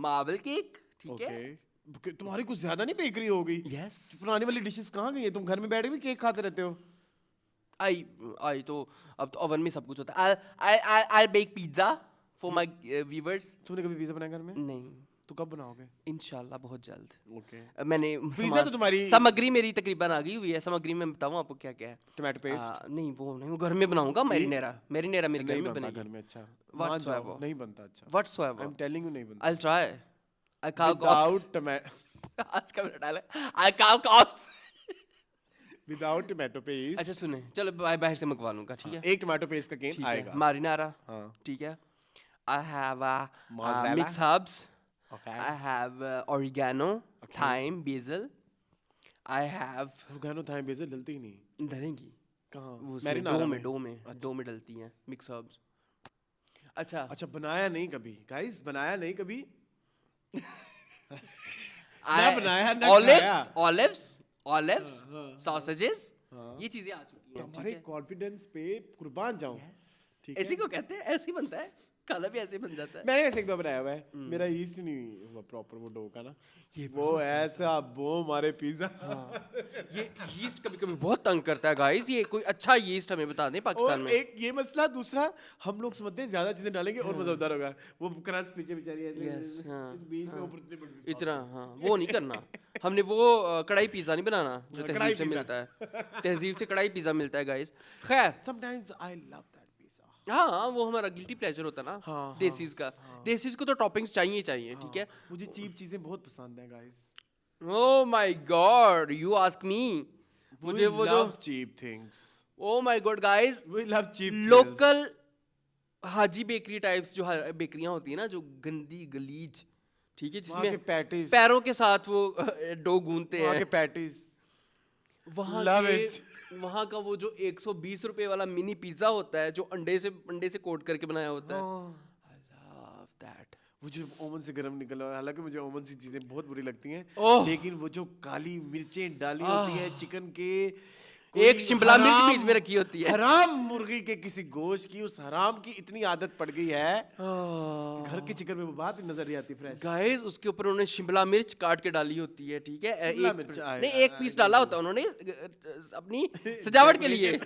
[SPEAKER 1] marble cake, ठीक है।
[SPEAKER 2] Okay. तुम्हारी कुछ ज्यादा नहीं बेकरी हो गई?
[SPEAKER 1] Yes.
[SPEAKER 2] पुरानी वाली डिशेस कहाँ गई है? तुम घर में बैठ के भी केक खाते रहते हो।
[SPEAKER 1] आई तो अब तो ओवन में सब कुछ होता है। I'll bake pizza for my viewers.
[SPEAKER 2] तुमने कभी पिज्जा बनाया घर में?
[SPEAKER 1] नहीं,
[SPEAKER 2] तो कब बनाओगे?
[SPEAKER 1] इंशाल्लाह बहुत जल्द।
[SPEAKER 2] ओके।
[SPEAKER 1] मैंने
[SPEAKER 2] पिज्जा तो तुम्हारी
[SPEAKER 1] सामग्री मेरी तकरीबन आ गई हुई है। सामग्री में बताऊं आपको क्या क्या है?
[SPEAKER 2] Tomato paste?
[SPEAKER 1] नहीं वो घर में बनाऊंगा। मैरिनेरा मेरे घर में
[SPEAKER 2] नहीं बनता
[SPEAKER 1] बनेगी।
[SPEAKER 2] घर में। अच्छा,
[SPEAKER 1] Whatsoever.
[SPEAKER 2] नहीं बनता। अच्छा,
[SPEAKER 1] Whatsoever.
[SPEAKER 2] I'm telling you नहीं बनता।
[SPEAKER 1] I'll try. I cook
[SPEAKER 2] Without tomato,
[SPEAKER 1] आज का मेरा dialogue, I cook ops.
[SPEAKER 2] without tomato paste।
[SPEAKER 1] अच्छा सुने, चलो बाहर से मंगवा लूंगा, ठीक है।
[SPEAKER 2] एक टोमेटो पेस्ट का केक
[SPEAKER 1] ठीक है,
[SPEAKER 2] आएगा।
[SPEAKER 1] मारिनारा,
[SPEAKER 2] हाँ।
[SPEAKER 1] ठीक है। I have
[SPEAKER 2] Mozzarella.
[SPEAKER 1] mixed herbs.
[SPEAKER 2] Okay.
[SPEAKER 1] I have oregano, thyme, basil. I have
[SPEAKER 2] oregano, thyme, basil डलती ही नहीं।
[SPEAKER 1] डलेंगी
[SPEAKER 2] कहाँ?
[SPEAKER 1] वो उसमें
[SPEAKER 2] मैरिनारा में।
[SPEAKER 1] डो में डलती हैं मिक्स हर्ब्स। अच्छा
[SPEAKER 2] बनाया नहीं कभी गाइस, बनाया नहीं कभी।
[SPEAKER 1] I-
[SPEAKER 2] बनाया, ना खाया।
[SPEAKER 1] olives, sausages, ये चीजें आ चुकी हैं,
[SPEAKER 2] तुम्हारे
[SPEAKER 1] ठीक है।
[SPEAKER 2] कॉन्फिडेंस पे कुर्बान जाऊं। ठीक
[SPEAKER 1] ऐसी
[SPEAKER 2] है।
[SPEAKER 1] को कहते हैं, ऐसे ही बनता है, खाना भी ऐसे ही बन जाता है।
[SPEAKER 2] मैंने वैसे एक बार बनाया हुआ है, मेरा यीस्ट नहीं हुआ प्रॉपर वो डो का ना, वो ऐसा वो हमारे पिज्जा।
[SPEAKER 1] ये यीस्ट कभी कभी बहुत तंग करता है गाइस। ये कोई अच्छा यीस्ट हमें बता दें पाकिस्तान
[SPEAKER 2] और
[SPEAKER 1] में।
[SPEAKER 2] एक ये मसला, दूसरा हम लोग समझते हैं ज्यादा चीजें डालेंगे और मजेदार होगा, वो क्रस्ट पीछे बेचारी ऐसे
[SPEAKER 1] Yes, हाँ,
[SPEAKER 2] बीच में ऊपर इतने बड़े
[SPEAKER 1] इतना हाँ वो नहीं करना। हमने वो कढ़ाई पिज्जा नहीं बनाना जो
[SPEAKER 2] कढ़ाई
[SPEAKER 1] तहजीब से
[SPEAKER 2] पिज़्ज़ा।
[SPEAKER 1] मिलता है। तहजीब से कढ़ाई पिज्जा मिलता है गाइस। खैर
[SPEAKER 2] sometimes I love that pizza.
[SPEAKER 1] हाँ वो हमारा गिल्टी प्लेजर होता है ना।
[SPEAKER 2] हाँ,
[SPEAKER 1] देसीज का, देसीज को तो टॉपिंग्स चाहिए ही चाहिए, ठीक है।
[SPEAKER 2] मुझे चीप चीजें बहुत पसंद हैं guys.
[SPEAKER 1] Oh my god, you ask me. मुझे वो जो
[SPEAKER 2] cheap things,
[SPEAKER 1] oh my god guys,
[SPEAKER 2] we love cheap
[SPEAKER 1] local Haji bakery types जो बेकरियां होती है ना, जो गंदी गलीज, ठीक है,
[SPEAKER 2] वहाँ के
[SPEAKER 1] जिसमें
[SPEAKER 2] पैटीज,
[SPEAKER 1] पैरों के साथ वो डो गूंथते
[SPEAKER 2] वहाँ के
[SPEAKER 1] हैं।
[SPEAKER 2] पैटीज,
[SPEAKER 1] वहाँ
[SPEAKER 2] Love
[SPEAKER 1] के
[SPEAKER 2] it.
[SPEAKER 1] वहाँ का वो जो 120 रुपए वाला मिनी पिज्जा होता है जो अंडे से कोट करके बनाया होता है। आई लव दैट।
[SPEAKER 2] वो जो ओवन से गरम निकला है, हालांकि मुझे ओवन से चीजें बहुत बुरी लगती हैं,
[SPEAKER 1] ओह।
[SPEAKER 2] लेकिन वो जो काली मिर्चें डाली होती है चिकन के,
[SPEAKER 1] एक
[SPEAKER 2] कोई
[SPEAKER 1] शिमला मिर्च
[SPEAKER 2] हराम-
[SPEAKER 1] बीच में रखी होती है।
[SPEAKER 2] हराम मुर्गी के किसी गोश्त की, उस हराम की इतनी आदत पड़ गई है कि घर के चिकन में वो बात ही नजर नहीं आती फ्रेश।
[SPEAKER 1] गाइस उसके ऊपर उन्होंने शिमला मिर्च काट के डाली होती है, ठीक है।
[SPEAKER 2] शिमला मिर्च,
[SPEAKER 1] नहीं एक पीस डाला होता है उन्होंने अपनी सजावट के लिए।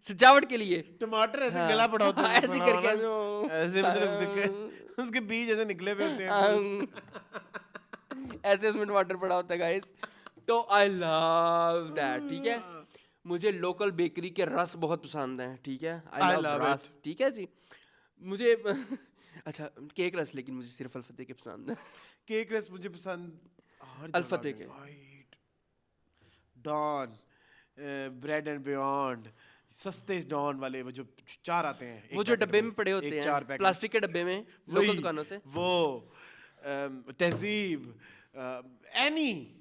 [SPEAKER 1] सजावट के लिए
[SPEAKER 2] टमाटर ऐसे
[SPEAKER 1] हाँ।
[SPEAKER 2] गला पड़ा होता है,
[SPEAKER 1] ऐसे करके जो-
[SPEAKER 2] ऐसे मतलब उसके बीज ऐसे निकले हुए होते हैं।
[SPEAKER 1] ऐसे उसमें टमाटर पड़ा होता है गाइस। तो आई लव दैट, ठीक है। मुझे लोकल बेकरी के रस बहुत पसंद है, ठीक है।
[SPEAKER 2] I
[SPEAKER 1] आई
[SPEAKER 2] love
[SPEAKER 1] लव रस, ठीक है जी। मुझे अच्छा केक रस, लेकिन मुझे सिर्फ अल्फते के पसंद है।
[SPEAKER 2] केक रस मुझे पसंद हर
[SPEAKER 1] अल्फते के।
[SPEAKER 2] डॉन, ब्रेड एंड बियॉन्ड, सस्ते डॉन वाले, वो जो 4 आते हैं,
[SPEAKER 1] वो जो डब्बे में पड़े होते हैं, प्लास्टिक के डब्बे में, लोकल दुकानों से।
[SPEAKER 2] वो तहजीब, एनी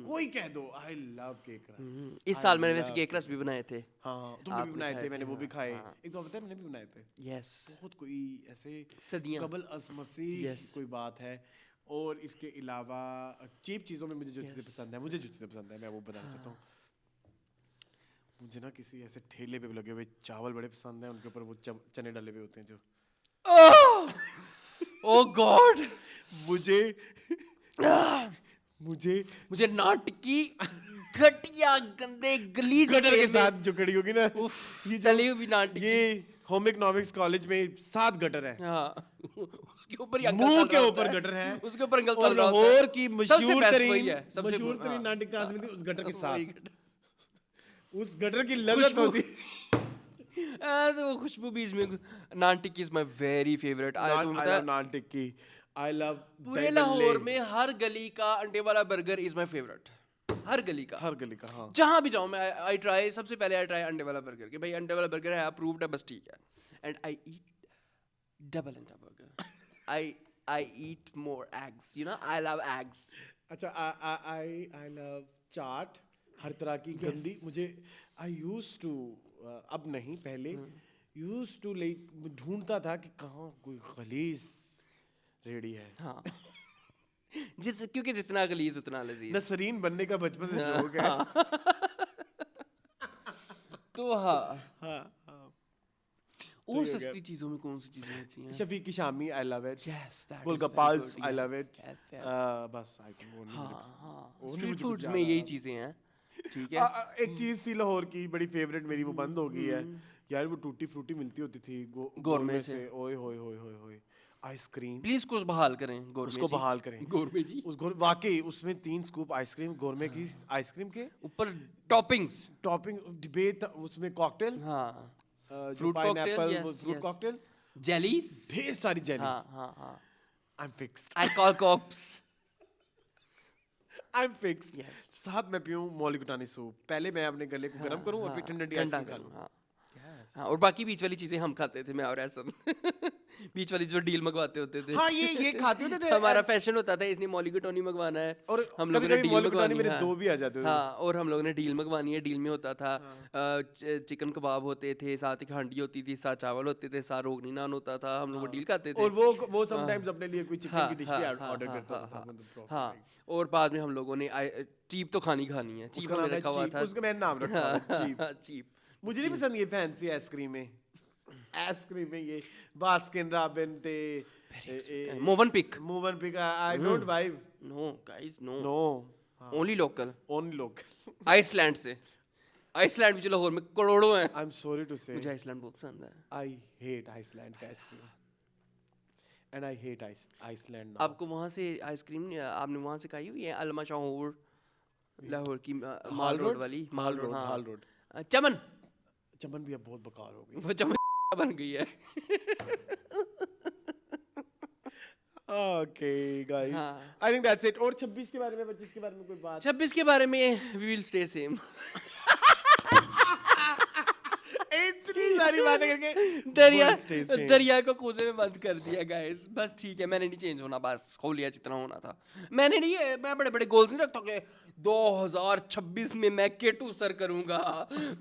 [SPEAKER 2] कोई कह दो, आई लव केक रस।
[SPEAKER 1] इस साल मैंने वैसे केक रस भी बनाए थे।
[SPEAKER 2] हाँ तुमने भी बनाए थे, मैंने वो भी खाए।
[SPEAKER 1] हाँ।
[SPEAKER 2] एक तो पता है मैंने भी बनाए थे।
[SPEAKER 1] यस,
[SPEAKER 2] बहुत कोई ऐसे
[SPEAKER 1] सदियां।
[SPEAKER 2] कबल अज़ मसीह
[SPEAKER 1] Yes.
[SPEAKER 2] कोई बात है। और इसके अलावा चीप चीज़ों में मुझे जो चीज़ें पसंद है, मुझे जो चीज़ें पसंद है मैं वो बताना चाहता हूँ। मुझे ना किसी ऐसे ठेले पे लगे हुए चावल बड़े पसंद हैं, उनके ऊपर वो चने डाले हुए होते हैं जो,
[SPEAKER 1] ओह गॉड, मुझे नान टिक्की घटिया गंदे गलीज
[SPEAKER 2] गटर के
[SPEAKER 1] तेल में-
[SPEAKER 2] साथ जो कड़ी होगी ना,
[SPEAKER 1] ये तली हुई नान टिक्की।
[SPEAKER 2] ये होम इकोनॉमिक्स कॉलेज में 7 गटर है,
[SPEAKER 1] हाँ उसके ऊपर ही अंकल
[SPEAKER 2] मुंह
[SPEAKER 1] तल
[SPEAKER 2] के
[SPEAKER 1] रहा
[SPEAKER 2] ऊपर
[SPEAKER 1] होता है।
[SPEAKER 2] गटर है,
[SPEAKER 1] उसके ऊपर अंकल
[SPEAKER 2] और
[SPEAKER 1] तल रहा होता है।
[SPEAKER 2] लाहौर की
[SPEAKER 1] सबसे
[SPEAKER 2] मशहूर
[SPEAKER 1] best
[SPEAKER 2] तरीन
[SPEAKER 1] वही है, सबसे हाँ।
[SPEAKER 2] नान टिक्का आज मिलती है उस गटर के
[SPEAKER 1] वही
[SPEAKER 2] साथ।
[SPEAKER 1] गटर।
[SPEAKER 2] उस गटर की लज़्ज़त
[SPEAKER 1] खुशबू।
[SPEAKER 2] होती
[SPEAKER 1] तो वो खुशबू बीच में। Naan tikki is my very favourite.
[SPEAKER 2] I love naan tikki, I love
[SPEAKER 1] पूरे
[SPEAKER 2] दही
[SPEAKER 1] लाहौर
[SPEAKER 2] भल्ले।
[SPEAKER 1] में हर गली का अंडे वाला बर्गर इज माय फेवरेट। हर गली का,
[SPEAKER 2] हर गली का, हाँ।
[SPEAKER 1] जहाँ भी जाऊँ मैं आई ट्राई, सबसे पहले आई ट्राई अंडे वाला बर्गर, कि भाई अंडे वाला बर्गर है, अप्रूव्ड है, बस ठीक है। एंड आई ईट डबल अंडा burger, I eat more eggs, you know, I love eggs.
[SPEAKER 2] अच्छा, आई लव चाट, हर तरह की गंदी। मुझे आई यूज टू, अब नहीं, पहले यूज टू लाइक ढूंढता था कि कहाँ कोई गलीज रेडी है।
[SPEAKER 1] हाँ क्योंकि जितना गलीज उतना लजीज।
[SPEAKER 2] नसरीन बनने का बचपन से शौक है।
[SPEAKER 1] तो हाँ,
[SPEAKER 2] हाँ।
[SPEAKER 1] और सस्ती चीजों में कौन सी चीजें होती हैं?
[SPEAKER 2] शफीक की Shami, I love it.
[SPEAKER 1] Yes, that is
[SPEAKER 2] golgappas,
[SPEAKER 1] very good,
[SPEAKER 2] I love
[SPEAKER 1] yes,
[SPEAKER 2] it.
[SPEAKER 1] yes, yes.
[SPEAKER 2] बस आई कैन ओनली।
[SPEAKER 1] हाँ, स्ट्रीट फूड्स में यही चीजें हैं, ठीक है।
[SPEAKER 2] एक चीज थी लाहौर की बड़ी फेवरेट मेरी, वो बंद हो गई है यार। वो टूटी फ्रूटी मिलती होती थी
[SPEAKER 1] गोरमे से।
[SPEAKER 2] ओए होए होए होए होए, आइसक्रीम।
[SPEAKER 1] प्लीज उसको बहाल करें, गोरमे
[SPEAKER 2] उसको
[SPEAKER 1] जी।
[SPEAKER 2] बहाल करें।
[SPEAKER 1] गोरमे जी।
[SPEAKER 2] वाकई उसमें 3 स्कूप आइसक्रीम, गोरमे की आइसक्रीम के
[SPEAKER 1] ऊपर टॉपिंग्स,
[SPEAKER 2] टॉपिंग, डिबेट उसमें कॉकटेल,
[SPEAKER 1] हाँ,
[SPEAKER 2] fruit
[SPEAKER 1] cocktail, yes,
[SPEAKER 2] fruit
[SPEAKER 1] yes.
[SPEAKER 2] Cocktail,
[SPEAKER 1] jellies,
[SPEAKER 2] ढेर सारी जेली।
[SPEAKER 1] हाँ हाँ हाँ,
[SPEAKER 2] I am fixed,
[SPEAKER 1] I call cops,
[SPEAKER 2] I am fixed.
[SPEAKER 1] Yes.
[SPEAKER 2] साथ में पीऊं मौलिकुटानी सूप, पहले मैं अपने गले को गर्म करूं और फिर ठंडी आइसक्रीम खा लूं।
[SPEAKER 1] हाँ हाँ, और बाकी बीच वाली चीजें हम खाते थे, मैं और ऐसा बीच वाली जो डील मंगवाते होते थे।
[SPEAKER 2] हाँ, ये खाते होते थे।
[SPEAKER 1] हमारा फैशन होता था, इसने मॉलिगटोनी मंगवाना है,
[SPEAKER 2] और
[SPEAKER 1] हम लोगों ने
[SPEAKER 2] कभी-कभी
[SPEAKER 1] डील
[SPEAKER 2] मौलिकुटानी
[SPEAKER 1] मंगवानी
[SPEAKER 2] मेरे
[SPEAKER 1] है।
[SPEAKER 2] 2 भी आ जाते थे।
[SPEAKER 1] हाँ, और हम लोगों ने डील मंगवानी है, डील में होता था चिकन कबाब होते थे, साथ एक हांडी होती थी, साथ चावल होते थे, साथ रोगनी नान होता था, हम लोग वो डील खाते थे।
[SPEAKER 2] और वो समटाइम्स अपने लिए कोई चिकन की डिश भी ऑर्डर करता था, मतलब
[SPEAKER 1] हाँ, और बाद में हम लोगों ने चीप तो खानी है, चीप
[SPEAKER 2] उसका
[SPEAKER 1] हमने
[SPEAKER 2] नाम है
[SPEAKER 1] रखा हुआ
[SPEAKER 2] चीप,
[SPEAKER 1] था।
[SPEAKER 2] उसका मैंने नाम रखा है चीप।
[SPEAKER 1] चीप,
[SPEAKER 2] मुझे नहीं पसंद ये फैंसी आइसक्रीम में, ये बास्किन रॉबिन ते
[SPEAKER 1] Movenpick,
[SPEAKER 2] I don't vibe.
[SPEAKER 1] No guys, no,
[SPEAKER 2] no,
[SPEAKER 1] only local,
[SPEAKER 2] only लोग।
[SPEAKER 1] आइसलैंड से, आइसलैंड भी जो लाहौर में करोड़ों हैं।
[SPEAKER 2] आई एम सॉरी टू से,
[SPEAKER 1] मुझे आइसलैंड बहुत पसंद है।
[SPEAKER 2] आई हेट आइसलैंड का ice cream, and I hate Iceland.
[SPEAKER 1] आपको वहाँ से आइसक्रीम आपने वहाँ से खाई हुई है? अल मशहूर लाहौर की माल रोड वाली,
[SPEAKER 2] माल रोड,
[SPEAKER 1] हाँ।
[SPEAKER 2] माल रोड।
[SPEAKER 1] चमन
[SPEAKER 2] भी अब बहुत बेकार हो गई।
[SPEAKER 1] वो चमन बन गई है।
[SPEAKER 2] Okay guys, I think that's it. और 26 के बारे में, 25 के बारे में कोई बात?
[SPEAKER 1] 26 के बारे में वी विल स्टे सेम।
[SPEAKER 2] इतनी सारी बातें करके
[SPEAKER 1] दरिया को कूजे में बंद कर दिया गाइस, बस ठीक है, मैंने नहीं चेंज होना, बस हो लिया जितना होना था। मैंने नहीं, मैं बड़े बड़े गोल्स नहीं रखता कि 2026 में मैं केटू सर करूंगा,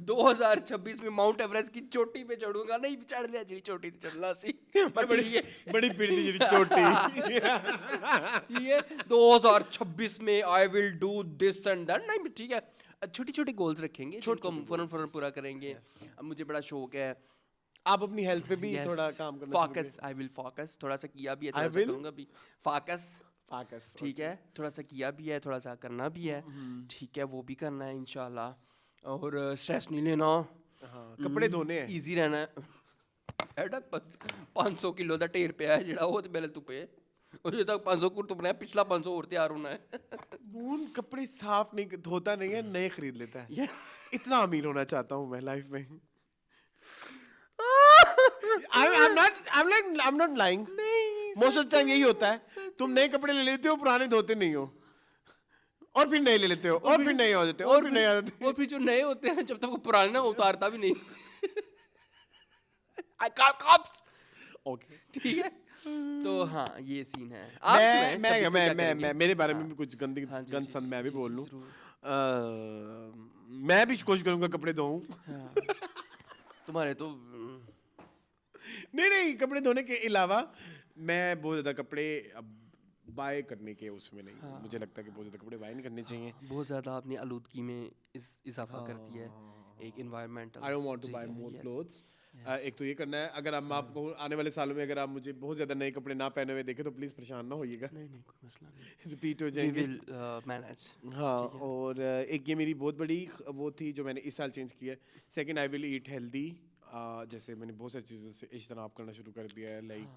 [SPEAKER 1] 2026 में माउंट एवरेस्ट की चोटी पे चढ़ूंगा। नहीं, चढ़ लिया जी चोटी पे चढ़ना सी,
[SPEAKER 2] बड़ी पीड़ी जी चोटी।
[SPEAKER 1] ठीक है, 2026 में I will do this and that. नहीं, ठीक है, छोटी छोटी गोल्स रखेंगे, जिनको हम फौरन पूरा करेंगे। अब मुझे बड़ा शौक है,
[SPEAKER 2] आप अपनी हेल्थ पे भी थोड़ा काम करना।
[SPEAKER 1] फोकस, आई विल फोकस, थोड़ा सा किया भी है, थोड़ा सा करूंगा भी। फोकस, ठीक है, थोड़ा सा किया भी है, थोड़ा सा करना भी है, ठीक है, वो भी करना है इंशाल्लाह। और स्ट्रेस नहीं लेना,
[SPEAKER 2] कपड़े धोने हैं,
[SPEAKER 1] इजी रहना है। 500 किलो का ढेर पे है जेड़ा, वो तो मेरे तुपे उसे तक 500 को तुपना है, पिछला 500 और तैयार होना है।
[SPEAKER 2] मून कपड़े साफ नहीं धोता नहीं है, नए खरीद लेता है। इतना अमीर होना चाहता हूँ मैं लाइफ में। I'm not lying. Most of the time यही होता है, तुम नए कपड़े ले लेते हो, पुराने धोते नहीं हो, और फिर नए ले लेते हो, और फिर नए हो जाते हो, और फिर नए आ जाते हो,
[SPEAKER 1] और फिर जो नए होते हैं जब तक वो पुराने ना उतारता भी नहीं। I call cops.
[SPEAKER 2] Okay.
[SPEAKER 1] ठीक है, तो हाँ ये सीन है।
[SPEAKER 2] मैं मेरे बारे में भी कुछ गंदी गंदसंद मैं भी बोल लूँ। मैं भी कोशिश करूँगा कपड़े धोऊं।
[SPEAKER 1] तुम्हारे तो
[SPEAKER 2] नहीं, कपड़े धोने के अलावा मैं बहुत ज़्यादा कपड़े अब बाय करने के उसमें नहीं। मुझे लगता है कि बहुत ज़्यादा कपड़े बाय नहीं करने चाहिए।
[SPEAKER 1] बहुत ज़्यादा अपनी आलूदगी में इजाफा करती है एक environmental.
[SPEAKER 2] I don't want to buy more clothes. एक तो ये करना है। अगर हम आपको आने वाले सालों में अगर आप मुझे बहुत ज़्यादा नए कपड़े ना पहने हुए देखें तो प्लीज़ परेशान ना होइएगा।
[SPEAKER 1] नहीं, कोई मसला नहीं,
[SPEAKER 2] रिपीट हो जाएंगे।
[SPEAKER 1] We will manage।
[SPEAKER 2] हाँ, और एक ये मेरी बहुत बड़ी वो थी जो मैंने इस साल चेंज की है। Second, I will eat healthy. जैसे मैंने बहुत सारी चीज़ों से इज्तनाब करना शुरू कर दिया है। लाइक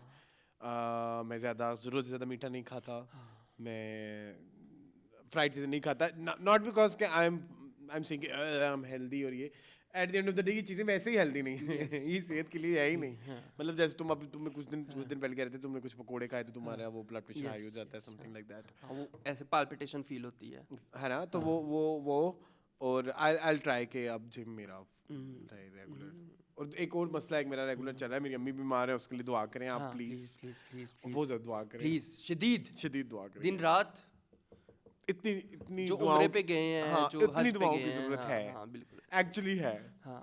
[SPEAKER 2] मैं ज़्यादा ज़रूरत से ज़्यादा मीठा नहीं खाता, मैं फ्राइड चीज़ें नहीं खाता। नॉट बिकॉज के आई am saying I am healthy और ये at the end of the day ये चीजें वैसे ही हेल्दी नहीं है ये सेहत के लिए है ही नहीं मतलब जैसे तुम्हें कुछ दिन पहले कह रहे थे तुमने कुछ पकोड़े खाए तो तुम्हारा वो ब्लड प्रेशर हाई हो जाता है समथिंग लाइक दैट
[SPEAKER 1] वो ऐसे पाल्पिटेशन फील होती है
[SPEAKER 2] ना तो वो और आई ट्राई के अब जिम मेरा रहे रेगुलर और एक और मसला है मेरा रेगुलर चल रहा है मेरी अम्मी बीमार है उसके लिए दुआ करें आप प्लीज बहुत ज़्यादा दुआ करें
[SPEAKER 1] प्लीज शदीद
[SPEAKER 2] दुआ करें
[SPEAKER 1] दिन रात
[SPEAKER 2] इतनी
[SPEAKER 1] जो
[SPEAKER 2] दुआओं
[SPEAKER 1] उम्रे पे गए हैं
[SPEAKER 2] हाँ,
[SPEAKER 1] जो
[SPEAKER 2] इतनी
[SPEAKER 1] हज पे
[SPEAKER 2] दुआओं
[SPEAKER 1] गए
[SPEAKER 2] की
[SPEAKER 1] हैं,
[SPEAKER 2] जरूरत है
[SPEAKER 1] हाँ बिल्कुल
[SPEAKER 2] एक्चुअली है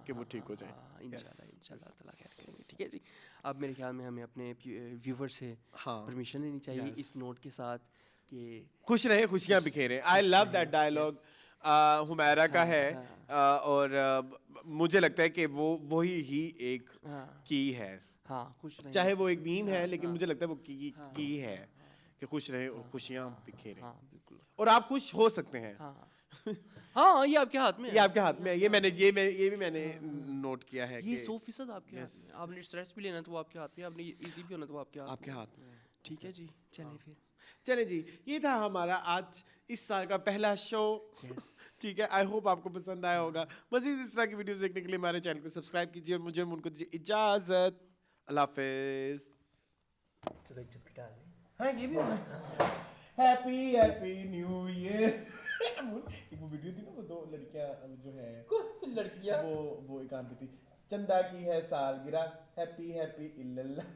[SPEAKER 2] कि वो ठीक हो जाए
[SPEAKER 1] इंशाल्लाह ताला खैर करेंगे ठीक है जी अब मेरे ख्याल में हमें अपने व्यूवर से
[SPEAKER 2] हाँ
[SPEAKER 1] परमिशन लेनी चाहिए इस नोट के साथ कि
[SPEAKER 2] खुश रहे खुशियां बिखेरे I love that dialogue Humaira का है और मुझे लगता है कि वो वही ही एक की है
[SPEAKER 1] हाँ खुश रहे
[SPEAKER 2] चाहे वो एक मीम है लेकिन मुझे लगता है वो की है कि खुश रहे और खुशियां बिखेरे
[SPEAKER 1] हाँ बिल्कुल
[SPEAKER 2] और आप खुश हो सकते हैं
[SPEAKER 1] हाँ ये आपके हाथ में
[SPEAKER 2] ये आपके हाथ में है ये भी मैंने नोट किया है
[SPEAKER 1] ये
[SPEAKER 2] कि
[SPEAKER 1] 100% आपके हाथ में है। आपने स्ट्रेस भी लेना तो वो आपके हाथ में, आपने इजी भी होना तो वो आपके हाथ में। ठीक है जी चलिए फिर
[SPEAKER 2] चले जी ये था हमारा आज इस साल का पहला शो ठीक है आई होप आपको पसंद आया होगा मज़ीद इस तरह की वीडियोस देखने के लिए हमारे चैनल को सब्सक्राइब कीजिए और मुझे उनको दीजिए इजाज़त अल्लाह हाफिज़ हाँ ये भी होना हैप्पी न्यू ईयर एक वो वीडियो थी ना वो दो लड़कियां जो है
[SPEAKER 1] लड़कियां
[SPEAKER 2] वो एक आंटी थी चंदा की है सालगिरह हैप्पी इल्लल्लाह